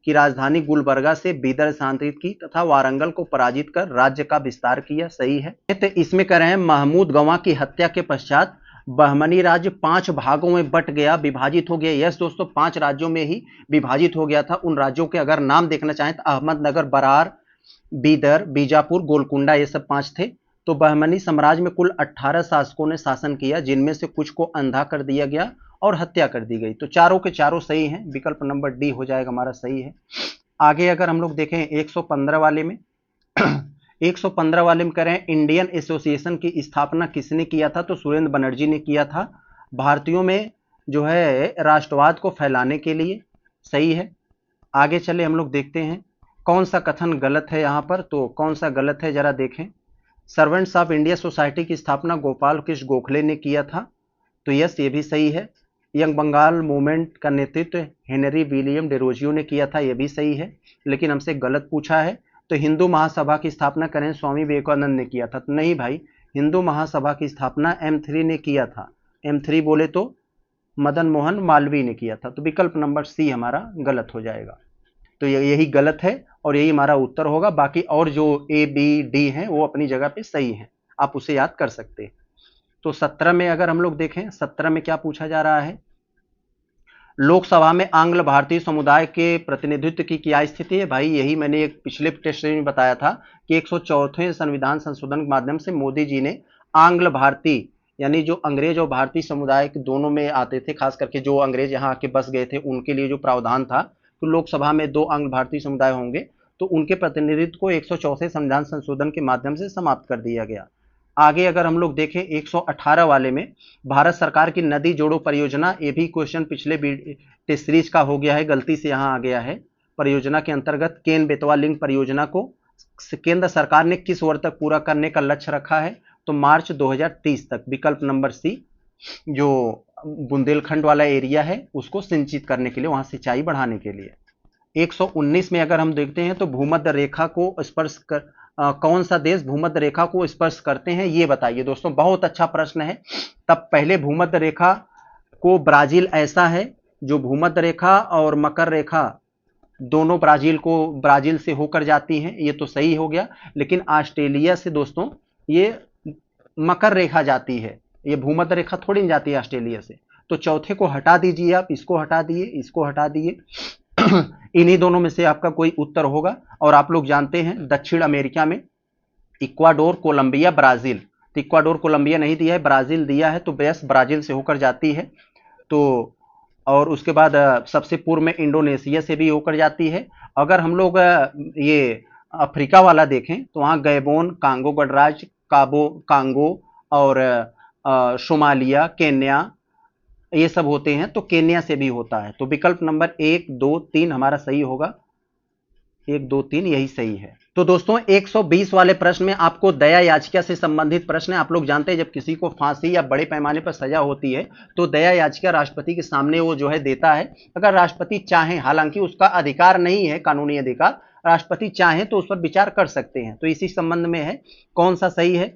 की राजधानी गुलबर्गा से बीदर स्थानांतरित की तथा वारंगल को पराजित कर राज्य का विस्तार किया, सही है। तो इसमें कह रहे हैं महमूद गवां की हत्या के पश्चात बहमनी राज्य 5 भागों में बट गया, विभाजित हो गया। यस दोस्तों 5 राज्यों में ही विभाजित हो गया था। उन राज्यों के अगर नाम देखना चाहें तो अहमदनगर, बरार, बीदर, बीजापुर, गोलकुंडा, ये सब 5 थे। तो बहमनी साम्राज्य में कुल 18 शासकों ने शासन किया, जिनमें से कुछ को अंधा कर दिया गया और हत्या कर दी गई। तो चारों के चारों सही हैं, विकल्प नंबर डी हो जाएगा हमारा, सही है। आगे अगर हम लोग देखें 115 वाले में 115 वाले में कह रहे हैं इंडियन एसोसिएशन की स्थापना किसने किया था। तो सुरेंद्र बनर्जी ने किया था, भारतीयों में जो है राष्ट्रवाद को फैलाने के लिए, सही है। आगे चले हम लोग देखते हैं कौन सा कथन गलत है यहाँ पर। तो कौन सा गलत है जरा देखें। सर्वेंट्स ऑफ इंडिया सोसाइटी की स्थापना गोपाल कृष्ण गोखले ने किया था, तो यस ये भी सही है। यंग बंगाल मूवमेंट का नेतृत्व हेनरी विलियम डेरोजियो ने किया था, यह भी सही है, लेकिन हमसे गलत पूछा है। तो हिंदू महासभा की स्थापना करें स्वामी विवेकानंद ने किया था, तो नहीं भाई, हिंदू महासभा की स्थापना M3 ने किया था। M3 बोले तो मदन मोहन मालवीय ने किया था। तो विकल्प नंबर सी हमारा गलत हो जाएगा। तो यही गलत है और यही हमारा उत्तर होगा। बाकी और जो A, B, D हैं वो अपनी जगह पे सही हैं, आप उसे याद कर सकते हैं। तो 17 में अगर हम लोग देखें, 17 में क्या पूछा जा रहा है, लोकसभा में आंग्ल भारतीय समुदाय के प्रतिनिधित्व की क्या स्थिति है। भाई यही मैंने एक पिछले टेस्ट में बताया था कि 104वें संविधान संशोधन के माध्यम से मोदी जी ने आंग्ल भारतीय यानी जो अंग्रेज और भारतीय समुदाय के दोनों में आते थे, खास करके जो अंग्रेज यहाँ आके बस गए थे उनके लिए जो प्रावधान था, तो लोकसभा में 2 आंग्ल भारतीय समुदाय होंगे, तो उनके प्रतिनिधित्व को 104वें संविधान संशोधन के माध्यम से समाप्त कर दिया गया। आगे अगर हम लोग देखें 118 वाले में भारत सरकार की नदी जोड़ो परियोजना, ये भी क्वेश्चन पिछले टेस्ट सीरीज का हो गया है, गलती से यहाँ आ गया है। परियोजना के अंतर्गत केन बेतवा लिंक परियोजना को केंद्र सरकार ने किस वर्ष तक पूरा करने का लक्ष्य रखा है। तो मार्च 2030 तक, विकल्प नंबर सी, जो बुंदेलखंड वाला एरिया है उसको सिंचित करने के लिए, वहां सिंचाई बढ़ाने के लिए। 119 में अगर हम देखते हैं तो भूमध्य रेखा को स्पर्श कर कौन सा देश भूमध्य रेखा को स्पर्श करते हैं, ये बताइए दोस्तों। बहुत अच्छा प्रश्न है। तब पहले भूमध्य रेखा को ब्राजील ऐसा है जो भूमध्य रेखा और मकर रेखा दोनों ब्राजील से होकर जाती हैं, ये तो सही हो गया। लेकिन ऑस्ट्रेलिया से दोस्तों ये मकर रेखा जाती है, ये भूमध्य रेखा थोड़ी नहीं जाती है ऑस्ट्रेलिया से। तो चौथे को हटा दीजिए आप, इसको हटा दिए, इसको हटा दिए इन्हीं दोनों में से आपका कोई उत्तर होगा। और आप लोग जानते हैं दक्षिण अमेरिका में इक्वाडोर, कोलंबिया, ब्राजील। तो इक्वाडोर कोलंबिया नहीं दिया है, ब्राजील दिया है, तो बेस ब्राजील से होकर जाती है। तो और उसके बाद सबसे पूर्व में इंडोनेशिया से भी होकर जाती है। अगर हम लोग ये अफ्रीका वाला देखें तो वहाँ गैबोन, कांगो गणराज्य, काबो कांगो और सोमालिया, केन्या, ये सब होते हैं। तो केन्या से भी होता है। तो विकल्प नंबर 1, 2, 3 हमारा सही होगा। 1, 2, 3 यही सही है। तो दोस्तों 120 वाले प्रश्न में आपको दया याचिका से संबंधित प्रश्न है। आप लोग जानते हैं जब किसी को फांसी या बड़े पैमाने पर सजा होती है तो दया याचिका राष्ट्रपति के सामने वो जो है देता है। अगर राष्ट्रपति चाहें, हालांकि उसका अधिकार नहीं है, कानूनी अधिकार, राष्ट्रपति चाहें तो उस पर विचार कर सकते हैं। तो इसी संबंध में है, कौन सा सही है?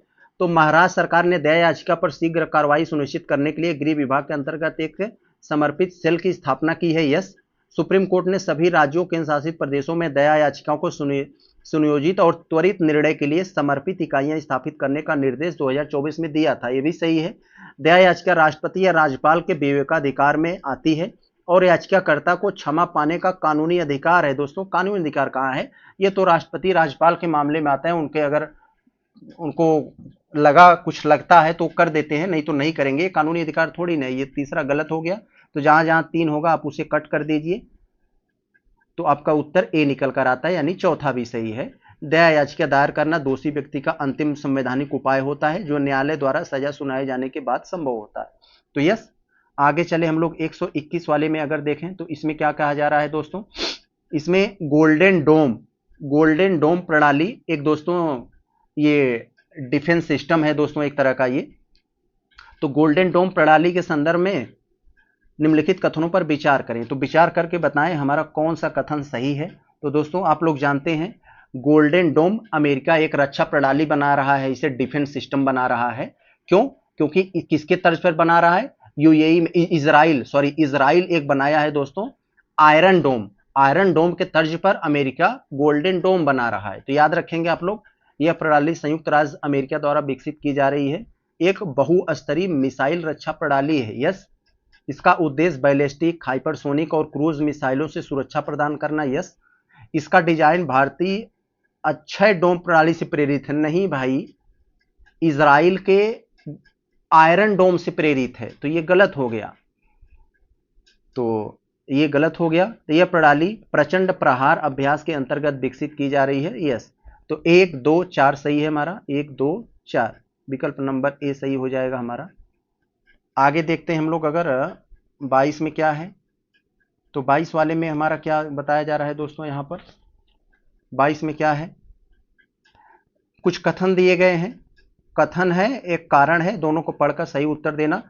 तो महाराष्ट्र सरकार ने दया याचिका पर शीघ्र कार्रवाई सुनिश्चित करने के लिए गृह विभाग के अंतर्गत एक समर्पित सेल की स्थापना की है। यस। सुप्रीम कोर्ट ने सभी राज्यों, केंद्र शासित प्रदेशों में दया याचिकाओं को सुनियोजित और त्वरित निर्णय के लिए समर्पित इकाइयां स्थापित करने का निर्देश 2024 में दिया था। यह भी सही है। दया याचिका राष्ट्रपति या राज्यपाल के विवेकाधिकार में आती है और याचिकाकर्ता को क्षमा पाने का कानूनी अधिकार है। दोस्तों कानूनी अधिकार कहाँ है? ये तो राष्ट्रपति राज्यपाल के मामले में आता है। उनके अगर उनको लगा, कुछ लगता है तो कर देते हैं, नहीं तो नहीं करेंगे। कानूनी अधिकार थोड़ी नहीं। ये तीसरा गलत हो गया। तो जहां जहां 3 होगा आप उसे कट कर दीजिए। तो आपका उत्तर ए निकल कर आता है, यानी चौथा भी सही है। दया याचिका दायर करना दोषी व्यक्ति का अंतिम संवैधानिक उपाय होता है जो न्यायालय द्वारा सजा सुनाए जाने के बाद संभव होता है। तो यस। आगे चले हम लोग 121 वाले में अगर देखें तो इसमें क्या कहा जा रहा है दोस्तों? इसमें गोल्डन डोम प्रणाली एक दोस्तों ये डिफेंस सिस्टम है दोस्तों, एक तरह का ये। तो गोल्डन डोम प्रणाली के संदर्भ में निम्नलिखित कथनों पर विचार करें। तो विचार करके बताएं हमारा कौन सा कथन सही है। तो दोस्तों आप लोग जानते हैं गोल्डन डोम अमेरिका एक रक्षा प्रणाली बना रहा है, इसे डिफेंस सिस्टम बना रहा है। क्यों? क्योंकि किसके तर्ज पर बना रहा है? यूएई में, इजराइल एक बनाया है दोस्तों आयरन डोम के तर्ज पर अमेरिका गोल्डन डोम बना रहा है। तो याद रखेंगे आप लोग, यह प्रणाली संयुक्त राज्य अमेरिका द्वारा विकसित की जा रही है। एक बहुस्तरीय मिसाइल रक्षा प्रणाली है। यस। इसका उद्देश्य बैलिस्टिक, हाइपरसोनिक और क्रूज मिसाइलों से सुरक्षा प्रदान करना। यस। इसका डिजाइन भारतीय अक्षय डोम प्रणाली से प्रेरित है। नहीं भाई, इजराइल के आयरन डोम से प्रेरित है। तो ये गलत हो गया। तो यह प्रणाली प्रचंड प्रहार अभ्यास के अंतर्गत विकसित की जा रही है। यस। तो 1, 2, 4 सही है हमारा। 1, 2, 4 विकल्प नंबर ए सही हो जाएगा हमारा। आगे देखते हैं हम लोग अगर 22 में क्या है। तो 22 वाले में हमारा क्या बताया जा रहा है दोस्तों? यहां पर 22 में क्या है? कुछ कथन दिए गए हैं। कथन है, एक कारण है, दोनों को पढ़कर सही उत्तर देना।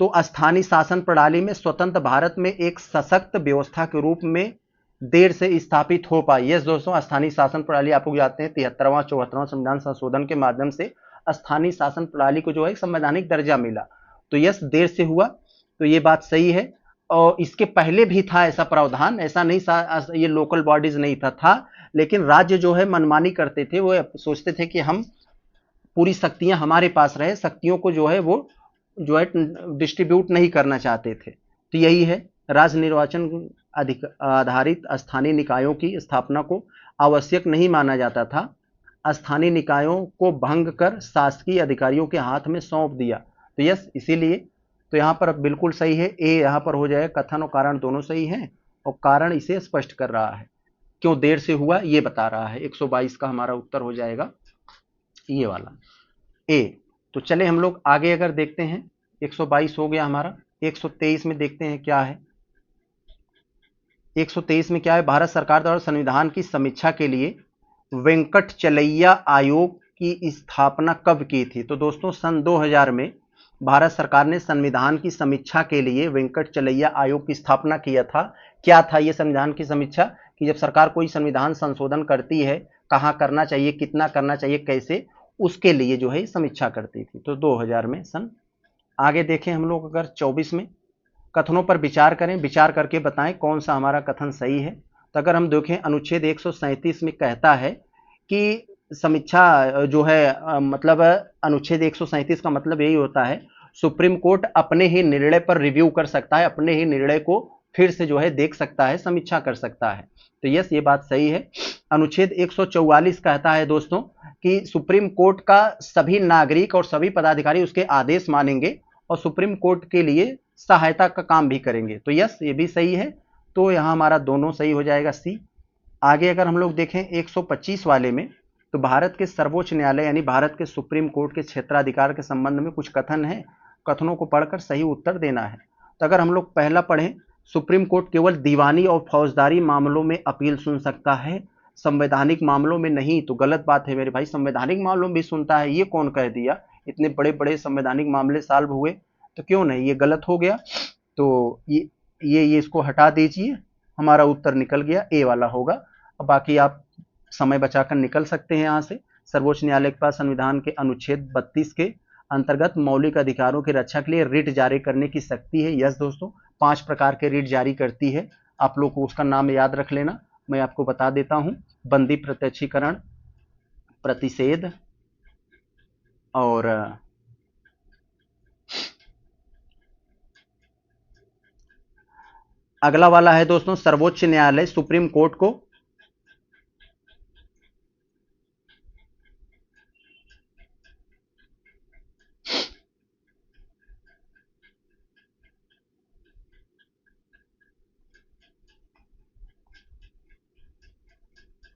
तो स्थानीय शासन प्रणाली में स्वतंत्र भारत में एक सशक्त व्यवस्था के रूप में देर से स्थापित हो पाई। यस दोस्तों, स्थानीय शासन प्रणाली आप लोग जानते हैं 73वां 74वां संविधान संशोधन के माध्यम से स्थानीय शासन प्रणाली को जो है संवैधानिक दर्जा मिला। तो यस, देर से हुआ। तो ये बात सही है। और इसके पहले भी था ऐसा प्रावधान, ऐसा नहीं ये लोकल बॉडीज नहीं था, लेकिन राज्य जो है मनमानी करते थे। वो सोचते थे कि हम पूरी शक्तियां हमारे पास रहे, शक्तियों को जो है वो जो है डिस्ट्रीब्यूट नहीं करना चाहते थे। तो यही है, राज्य निर्वाचन आधारित स्थानीय निकायों की स्थापना को आवश्यक नहीं माना जाता था। स्थानीय निकायों को भंग कर शासकीय अधिकारियों के हाथ में सौंप दिया। तो यस, इसीलिए तो यहां पर बिल्कुल सही है। ए यहां पर हो जाएगा। कथन और कारण दोनों सही हैं और कारण इसे स्पष्ट कर रहा है, क्यों देर से हुआ ये बता रहा है। 122 का हमारा उत्तर हो जाएगा ये वाला ए। तो चले हम लोग आगे अगर देखते हैं, 122 हो गया हमारा। 123 में देखते हैं क्या है। 123 में क्या है? भारत सरकार द्वारा संविधान की समीक्षा के लिए वेंकटचलैया आयोग की स्थापना कब की थी? तो दोस्तों सन 2000 में भारत सरकार ने संविधान की समीक्षा के लिए वेंकटचलैया आयोग की स्थापना किया था। क्या था ये संविधान की समीक्षा? कि जब सरकार कोई संविधान संशोधन करती है, कहाँ करना चाहिए, कितना करना चाहिए, कैसे, उसके लिए जो है समीक्षा करती थी। तो 2000 में सन। आगे देखें हम लोग अगर 24 में, कथनों पर विचार करें, विचार करके बताएं कौन सा हमारा कथन सही है। तो अगर हम देखें अनुच्छेद 137 में कहता है कि समीक्षा जो है मतलब अनुच्छेद 137 का मतलब यही होता है सुप्रीम कोर्ट अपने ही निर्णय पर रिव्यू कर सकता है, अपने ही निर्णय को फिर से जो है देख सकता है, समीक्षा कर सकता है। तो यस, ये बात सही है। अनुच्छेद 144 कहता है दोस्तों कि सुप्रीम कोर्ट का सभी नागरिक और सभी पदाधिकारी उसके आदेश मानेंगे और सुप्रीम कोर्ट के लिए सहायता का काम भी करेंगे। तो यस, ये भी सही है। तो यहां हमारा दोनों सही हो जाएगा, सी। आगे अगर हम लोग देखें 125 वाले में, तो भारत के सर्वोच्च न्यायालय यानी भारत के सुप्रीम कोर्ट के क्षेत्राधिकार के संबंध में कुछ कथन है, कथनों को पढ़कर सही उत्तर देना है। तो अगर हम लोग पहला पढ़ें, सुप्रीम कोर्ट केवल दीवानी और फौजदारी मामलों में अपील सुन सकता है, संवैधानिक मामलों में नहीं। तो गलत बात है मेरे भाई, संवैधानिक मामलों में भी सुनता है, ये कौन कह दिया? इतने बड़े बड़े संवैधानिक मामले सॉल्व हुए, तो क्यों नहीं, ये गलत हो गया। तो ये इसको हटा दीजिए, हमारा उत्तर निकल गया, ए वाला होगा। अब बाकी आप समय बचाकर निकल सकते हैं यहाँ से। सर्वोच्च न्यायालय के पास संविधान के अनुच्छेद 32 के अंतर्गत मौलिक अधिकारों की रक्षा के लिए रिट जारी करने की शक्ति है। यस दोस्तों, 5 प्रकार के रिट जारी करती है, आप लोग को उसका नाम याद रख लेना, मैं आपको बता देता हूं। बंदी प्रत्यक्षीकरण, प्रतिषेध, और अगला वाला है दोस्तों, सर्वोच्च न्यायालय सुप्रीम कोर्ट को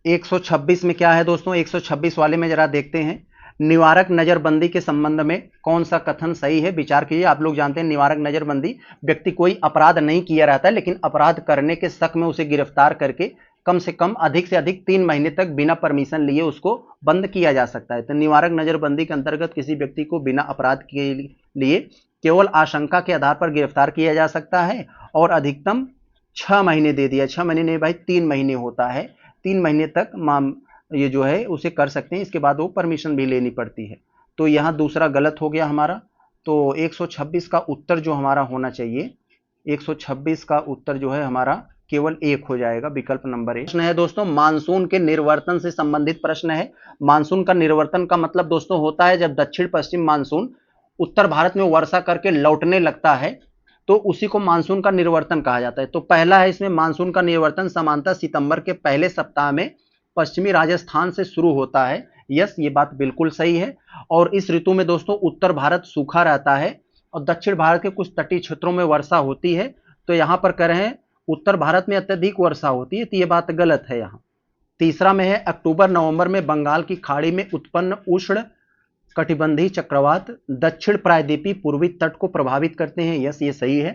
126 में क्या है दोस्तों, 126 वाले में जरा देखते हैं। निवारक नजरबंदी के संबंध में कौन सा कथन सही है, विचार कीजिए। आप लोग जानते हैं निवारक नजरबंदी, व्यक्ति कोई अपराध नहीं किया रहता है लेकिन अपराध करने के शक में उसे गिरफ्तार करके कम से कम अधिक से अधिक 3 महीने तक बिना परमिशन लिए उसको बंद किया जा सकता है। तो निवारक नजरबंदी के अंतर्गत किसी व्यक्ति को बिना अपराध के लिए केवल आशंका के आधार पर गिरफ्तार किया जा सकता है और अधिकतम 6 महीने दे दिया। 6 महीने नहीं भाई, 3 महीने होता है, 3 महीने तक ये जो है उसे कर सकते हैं, इसके बाद वो परमिशन भी लेनी पड़ती है। तो यहाँ दूसरा गलत हो गया हमारा। तो 126 का उत्तर जो हमारा होना चाहिए, 126 का उत्तर जो है हमारा केवल 1 हो जाएगा, विकल्प नंबर 1। प्रश्न है दोस्तों, मानसून के निर्वर्तन से संबंधित प्रश्न है। मानसून का निर्वर्तन का मतलब दोस्तों होता है जब दक्षिण पश्चिम मानसून उत्तर भारत में वर्षा करके लौटने लगता है तो उसी को मानसून का निर्वर्तन कहा जाता है। तो पहला है इसमें, मानसून का निर्वर्तन सामान्यतः सितंबर के पहले सप्ताह में पश्चिमी राजस्थान से शुरू होता है। यस, ये बात बिल्कुल सही है। और इस ऋतु में दोस्तों उत्तर भारत सूखा रहता है और दक्षिण भारत के कुछ तटीय क्षेत्रों में वर्षा होती है। तो यहां पर कह रहे हैं उत्तर भारत में अत्यधिक वर्षा होती है, तो ये बात गलत है यहाँ। तीसरा में है, अक्टूबर नवंबर में बंगाल की खाड़ी में उत्पन्न उष्ण कटिबंधीय चक्रवात दक्षिण प्रायद्वीपीय पूर्वी तट को प्रभावित करते हैं। यस, ये सही है।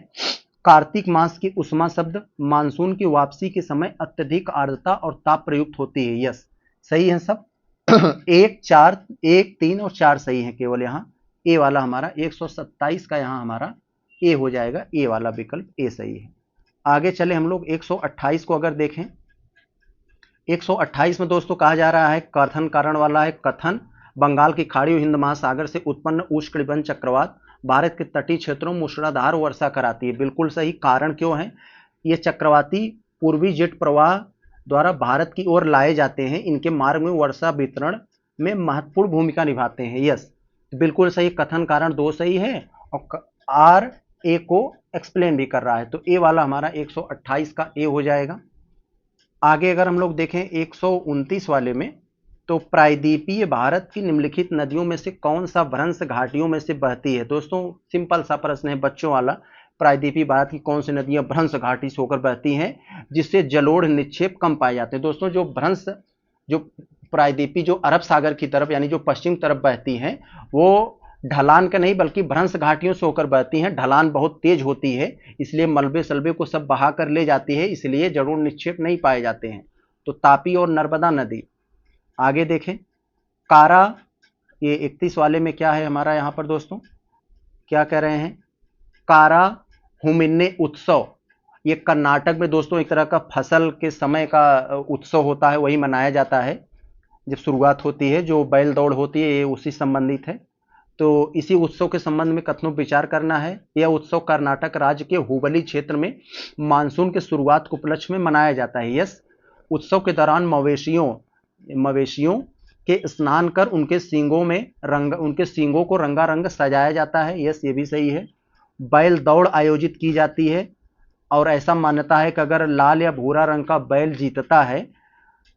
कार्तिक मास की उष्मा शब्द मानसून की वापसी के समय अत्यधिक आर्द्रता और ताप प्रयुक्त होती है। यस, सही है सब। 1, 4, 1, 3 और 4 सही है, केवल यहाँ ए वाला हमारा 127 का यहाँ हमारा ए हो जाएगा, ए वाला विकल्प ए सही है। आगे चले हम लोग 128 को अगर देखें, 128 में दोस्तों कहा जा रहा है, कथन कारण वाला है। कथन, बंगाल की खाड़ी और हिंद महासागर से उत्पन्न उष्णकटिबंध चक्रवात भारत के तटीय क्षेत्रों में मूसलाधार वर्षा कराती है। बिल्कुल सही। कारण क्यों है, ये चक्रवाती पूर्वी जेट प्रवाह द्वारा भारत की ओर लाए जाते हैं, इनके मार्ग में वर्षा वितरण में महत्वपूर्ण भूमिका निभाते हैं। यस, बिल्कुल सही। कथन कारण 2 सही है और आर ए को एक्सप्लेन भी कर रहा है। तो ए वाला हमारा 128 का ए हो जाएगा। आगे अगर हम लोग देखें 129 वाले में, तो प्रायद्वीपीय भारत की निम्नलिखित नदियों में से कौन सा भ्रंश घाटियों में से बहती है। दोस्तों सिंपल सा प्रश्न है बच्चों वाला, प्रायद्वीपीय भारत की कौन सी नदियां भ्रंश घाटी से होकर बहती हैं जिससे जलोढ़ निक्षेप कम पाए जाते हैं। दोस्तों जो प्रायद्वीपीय जो अरब सागर की तरफ यानी जो पश्चिम तरफ बहती हैं वो ढलान का नहीं बल्कि भ्रंश घाटियों से होकर बहती हैं। ढलान बहुत तेज होती है इसलिए मलबे सलबे को सब बहा कर ले जाती है, इसलिए जलोढ़ निक्षेप नहीं पाए जाते हैं। तो तापी और नर्मदा नदी। आगे देखें, कारा, ये 31 वाले में क्या है हमारा यहाँ पर दोस्तों, क्या कह रहे हैं, कारा हुमिन्ने उत्सव, ये कर्नाटक में दोस्तों एक तरह का फसल के समय का उत्सव होता है, वही मनाया जाता है जब शुरुआत होती है, जो बैल दौड़ होती है ये उसी संबंधित है। तो इसी उत्सव के संबंध में कथनों विचार करना है। यह उत्सव कर्नाटक राज्य के हुबली क्षेत्र में मानसून के शुरुआत के उपलक्ष्य में मनाया जाता है। यस, उत्सव के दौरान मवेशियों के स्नान कर उनके सींगों को रंगारंग सजाया जाता है। यस, ये भी सही है। बैल दौड़ आयोजित की जाती है और ऐसा मान्यता है कि अगर लाल या भूरा रंग का बैल जीतता है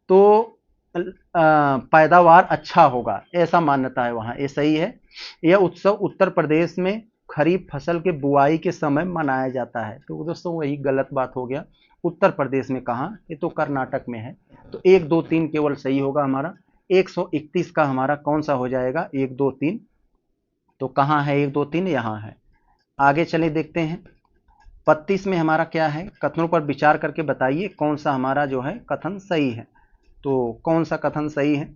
तो पैदावार अच्छा होगा, ऐसा मान्यता है वहाँ। ये सही है। यह उत्सव उत्तर प्रदेश में खरीफ फसल के बुआई के समय मनाया जाता है। तो दोस्तों वही गलत बात हो गया, उत्तर प्रदेश में कहाँ, ये तो कर्नाटक में है। तो 1 2 3 केवल सही होगा हमारा। 131 का हमारा कौन सा हो जाएगा, 1 2 3। तो कहाँ है 1 2 3, यहाँ है। आगे चले देखते हैं 32 में हमारा क्या है, कथनों पर विचार करके बताइए कौन सा हमारा जो है कथन सही है। तो कौन सा कथन सही है,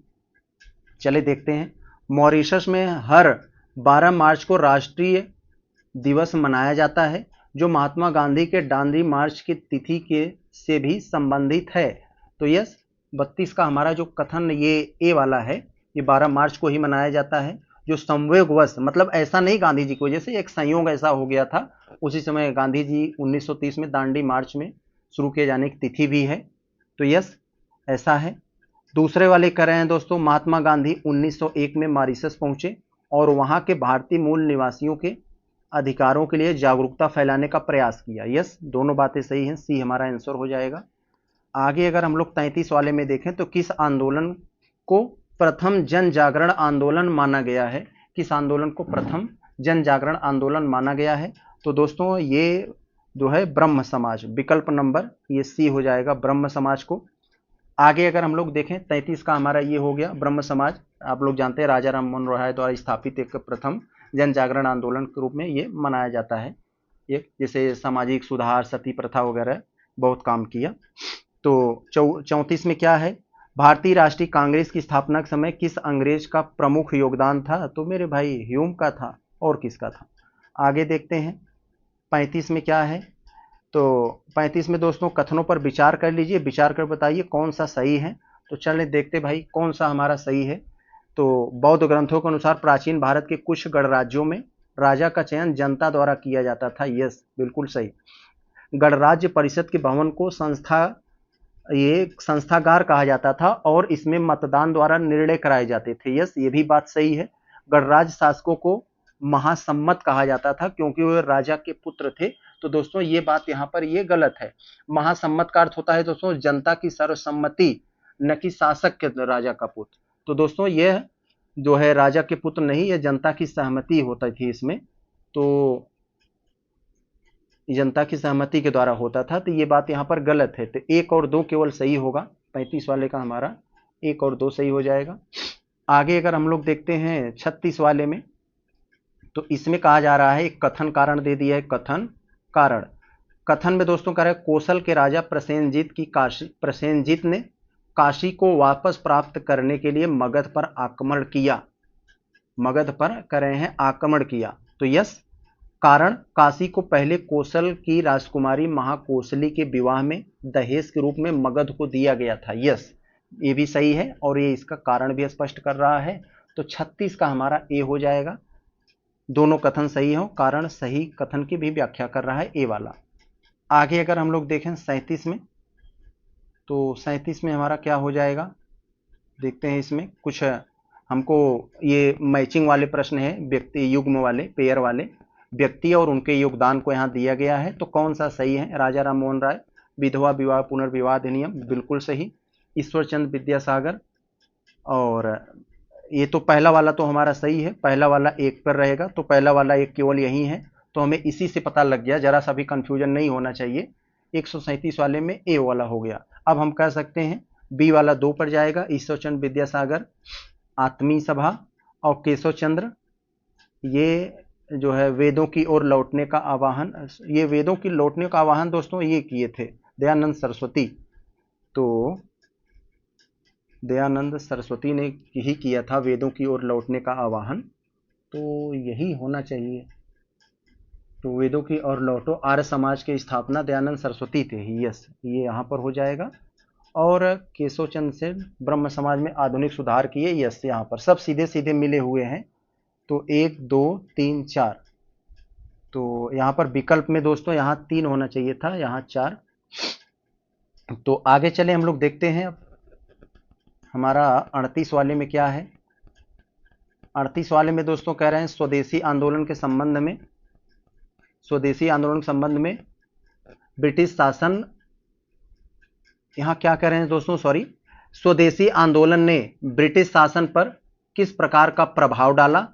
चले देखते हैं। मॉरिशस में हर 12 मार्च को राष्ट्रीय दिवस मनाया जाता है जो महात्मा गांधी के दांडी मार्च की तिथि के से भी संबंधित है। तो यस 32 का हमारा जो कथन ये ए वाला है, ये 12 मार्च को ही मनाया जाता है। जो संयोगवश, मतलब ऐसा नहीं गांधी जी की वजह से, एक संयोग ऐसा हो गया था उसी समय गांधी जी 1930 में दांडी मार्च में शुरू किए जाने की तिथि भी है। तो यस ऐसा है। दूसरे वाले कर रहे हैं दोस्तों, महात्मा गांधी 1901 में मॉरिशस पहुंचे और वहां के भारतीय मूल निवासियों के अधिकारों के लिए जागरूकता फैलाने का प्रयास किया। यस दोनों बातें सही हैं, सी हमारा आंसर हो जाएगा। आगे अगर हम लोग 33 वाले में देखें तो किस आंदोलन को प्रथम जन जागरण आंदोलन माना गया है, किस आंदोलन को प्रथम जन जागरण आंदोलन माना गया है। तो दोस्तों ये जो है ब्रह्म समाज, विकल्प नंबर ये सी हो जाएगा, ब्रह्म समाज को। आगे अगर हम लोग देखें 33 का हमारा ये हो गया ब्रह्म समाज। आप लोग जानते हैं राजा राम मोहन रॉय द्वारा स्थापित एक प्रथम जन जागरण आंदोलन के रूप में ये मनाया जाता है। ये जैसे सामाजिक सुधार, सती प्रथा वगैरह बहुत काम किया। तो 34 में क्या है, भारतीय राष्ट्रीय कांग्रेस की स्थापना के समय किस अंग्रेज का प्रमुख योगदान था। तो मेरे भाई ह्यूम का था, और किसका था। आगे देखते हैं 35 में क्या है। तो 35 में दोस्तों कथनों पर विचार कर लीजिए, विचार कर बताइए कौन सा सही है। तो चलिए देखते भाई कौन सा हमारा सही है। तो बौद्ध ग्रंथों के अनुसार प्राचीन भारत के कुछ गणराज्यों में राजा का चयन जनता द्वारा किया जाता था। यस बिल्कुल सही। गणराज्य परिषद के भवन को ये संस्थागार कहा जाता था और इसमें मतदान द्वारा निर्णय कराए जाते थे। यस ये भी बात सही है। गणराज्य शासकों को महासम्मत कहा जाता था क्योंकि वे राजा के पुत्र थे। तो दोस्तों ये बात यहाँ पर ये गलत है। महासम्मत का अर्थ होता है दोस्तों जनता की सर्वसम्मति, न कि शासक के राजा का पुत्र। तो दोस्तों यह जो है राजा के पुत्र नहीं, यह जनता की सहमति होता थी इसमें। तो जनता की सहमति के द्वारा होता था। तो ये बात यहाँ पर गलत है। तो 1 और 2 केवल सही होगा, 35 वाले का हमारा 1 और 2 सही हो जाएगा। आगे अगर हम लोग देखते हैं 36 वाले में, तो इसमें कहा जा रहा है एक कथन कारण दे दिया है, कथन कारण। कथन में दोस्तों कह रहे हैं कौशल के राजा प्रसेनजीत ने काशी को वापस प्राप्त करने के लिए मगध पर आक्रमण किया। मगध पर कर रहे हैं आक्रमण किया। तो यस कारण, काशी को पहले कौशल की राजकुमारी महाकौशली के विवाह में दहेज के रूप में मगध को दिया गया था। यस ये भी सही है और ये इसका कारण भी स्पष्ट कर रहा है। तो 36 का हमारा ए हो जाएगा। दोनों कथन सही हो, कारण सही कथन की भी व्याख्या कर रहा है ए वाला। आगे अगर हम लोग देखें 37 में, तो 37 में हमारा क्या हो जाएगा देखते हैं। इसमें कुछ हमको ये मैचिंग वाले प्रश्न है, व्यक्ति युग्म वाले, पेयर वाले। व्यक्ति और उनके योगदान को यहाँ दिया गया है। तो कौन सा सही है, राजा राम मोहन राय, विधवा विवाह पुनर्विवाह अधिनियम, बिल्कुल सही। ईश्वरचंद विद्यासागर, और ये तो पहला वाला तो हमारा सही है, पहला वाला 1 पर रहेगा। तो पहला वाला 1 केवल यही है। तो हमें इसी से पता लग गया, जरा सा भी कंफ्यूजन नहीं होना चाहिए। 137 वाले में ए वाला हो गया। अब हम कह सकते हैं बी वाला 2 पर जाएगा। ईश्वरचंद विद्यासागर, आत्मीय सभा और केशव चंद्र, ये जो है वेदों की ओर लौटने का आवाहन। ये वेदों की लौटने का आवाहन दोस्तों ये किए थे दयानंद सरस्वती। तो दयानंद सरस्वती ने ही किया था वेदों की ओर लौटने का आवाहन। तो यही होना चाहिए। तो वेदों की ओर लौटो, आर्य समाज की स्थापना दयानंद सरस्वती थे ही। यस ये यहाँ पर हो जाएगा। और केशव चंद्र से ब्रह्म समाज में आधुनिक सुधार किए। यस यहाँ पर सब सीधे सीधे मिले हुए हैं। तो 1 2 3 4, तो यहाँ पर विकल्प में दोस्तों यहाँ 3 होना चाहिए था, यहाँ 4। तो आगे चले हम लोग देखते हैं हमारा 38 वाले में क्या है। 38 वाले में दोस्तों कह रहे हैं स्वदेशी आंदोलन के संबंध में, स्वदेशी आंदोलन के संबंध में ब्रिटिश शासन, यहां क्या कह रहे हैं दोस्तों, सॉरी, स्वदेशी आंदोलन ने ब्रिटिश शासन पर किस प्रकार का प्रभाव डाला,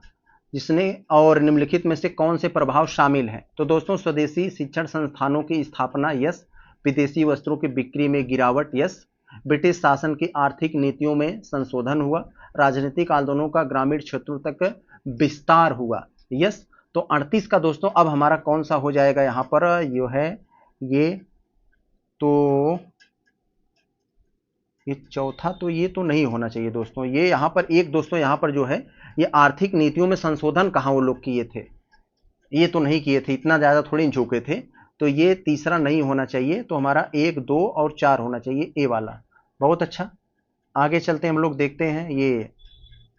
जिसने, और निम्नलिखित में से कौन से प्रभाव शामिल हैं। तो दोस्तों स्वदेशी शिक्षण संस्थानों की स्थापना, यस। विदेशी वस्त्रों की बिक्री में गिरावट, यस। ब्रिटिश शासन की आर्थिक नीतियों में संशोधन हुआ। राजनीतिक आंदोलनों का ग्रामीण क्षेत्रों तक विस्तार हुआ, यस। तो 38 का दोस्तों अब हमारा कौन सा हो जाएगा यहां पर, यो है ये, तो ये चौथा, तो ये तो नहीं होना चाहिए दोस्तों। ये यहां पर एक दोस्तों, यहां पर जो है ये आर्थिक नीतियों में संशोधन कहां वो लोग किए थे, ये तो नहीं किए थे, इतना ज्यादा थोड़ी झुके थे। तो ये तीसरा नहीं होना चाहिए, तो हमारा 1, 2 और 4 होना चाहिए, ए वाला। बहुत अच्छा, आगे चलते हैं हम लोग, देखते हैं ये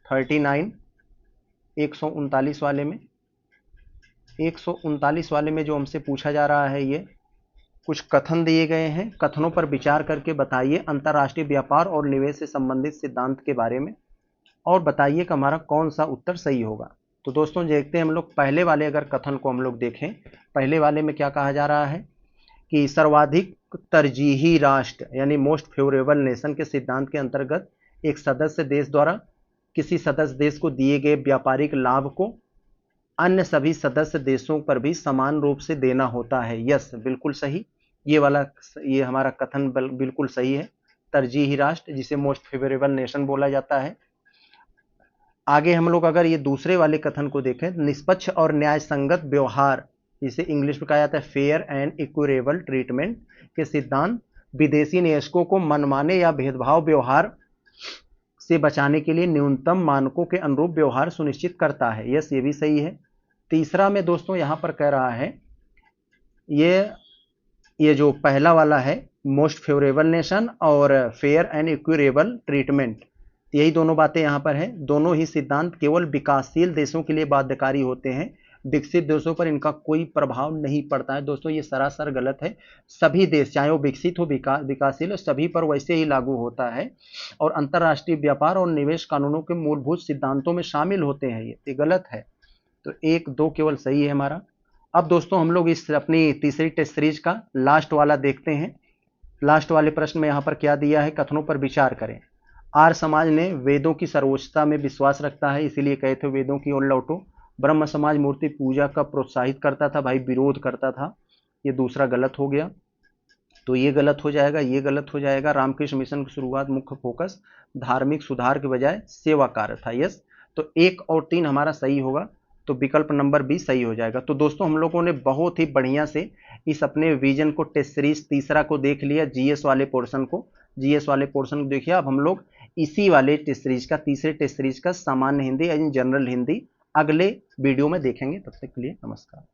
39 139 वाले में, 139 वाले में जो हमसे पूछा जा रहा है, ये कुछ कथन दिए गए हैं। कथनों पर विचार करके बताइए अंतर्राष्ट्रीय व्यापार और निवेश से संबंधित सिद्धांत के बारे में, और बताइए कि हमारा कौन सा उत्तर सही होगा। तो दोस्तों देखते हैं हम लोग पहले वाले अगर कथन को हम लोग देखें, पहले वाले में क्या कहा जा रहा है कि सर्वाधिक तरजीही राष्ट्र यानी मोस्ट फेवरेबल नेशन के सिद्धांत के अंतर्गत एक सदस्य देश द्वारा किसी सदस्य देश को दिए गए व्यापारिक लाभ को अन्य सभी सदस्य देशों पर भी समान रूप से देना होता है, यस, बिल्कुल सही। ये वाला, ये हमारा कथन बिल्कुल सही है, तरजीही राष्ट्र जिसे मोस्ट फेवरेबल नेशन बोला जाता है। आगे हम लोग अगर ये दूसरे वाले कथन को देखें, निष्पक्ष और न्याय संगत व्यवहार, जिसे इंग्लिश में कहा जाता है फेयर एंड इक्विटेबल ट्रीटमेंट के सिद्धांत विदेशी निवेशकों को मनमाने या भेदभाव व्यवहार से बचाने के लिए न्यूनतम मानकों के अनुरूप व्यवहार सुनिश्चित करता है, यस, ये भी सही है। तीसरा में दोस्तों यहां पर कह रहा है ये जो पहला वाला है मोस्ट फेवरेबल नेशन और फेयर एंड इक्विटेबल ट्रीटमेंट, यही दोनों बातें यहां पर है। दोनों ही सिद्धांत केवल विकासशील देशों के लिए बाध्यकारी होते हैं, विकसित देशों पर इनका कोई प्रभाव नहीं पड़ता है। दोस्तों ये सरासर गलत है, सभी देश चाहे वो विकसित हो विकासशील हो, सभी पर वैसे ही लागू होता है, और अंतर्राष्ट्रीय व्यापार और निवेश कानूनों के मूलभूत सिद्धांतों में शामिल होते हैं, ये गलत है। तो 1, 2 केवल सही है हमारा। अब दोस्तों हम लोग इस अपनी तीसरी टेस्ट सीरीज का लास्ट वाला देखते हैं। लास्ट वाले प्रश्न में यहाँ पर क्या दिया है, कथनों पर विचार करें। आर्य समाज ने वेदों की सर्वोच्चता में विश्वास रखता है, इसीलिए कहे थे वेदों की ओर लौटो। ब्रह्म समाज मूर्ति पूजा का प्रोत्साहित करता था, भाई विरोध करता था, ये दूसरा गलत हो गया, तो ये गलत हो जाएगा, ये गलत हो जाएगा। रामकृष्ण मिशन की शुरुआत मुख्य फोकस धार्मिक सुधार के बजाय सेवा कार्य था, यस। तो 1 और 3 हमारा सही होगा, तो विकल्प नंबर बी सही हो जाएगा। तो दोस्तों हम लोगों ने बहुत ही बढ़िया से इस अपने विजन को टेस्ट सीरीज तीसरा को देख लिया, जीएस वाले पोर्शन को, जीएस वाले पोर्शन को देखिए। अब हम लोग इसी वाले टेस्ट सीरीज का, तीसरे टेस्ट सीरीज का सामान्य हिंदी यानी जनरल हिंदी अगले वीडियो में देखेंगे। तब तक के लिए नमस्कार।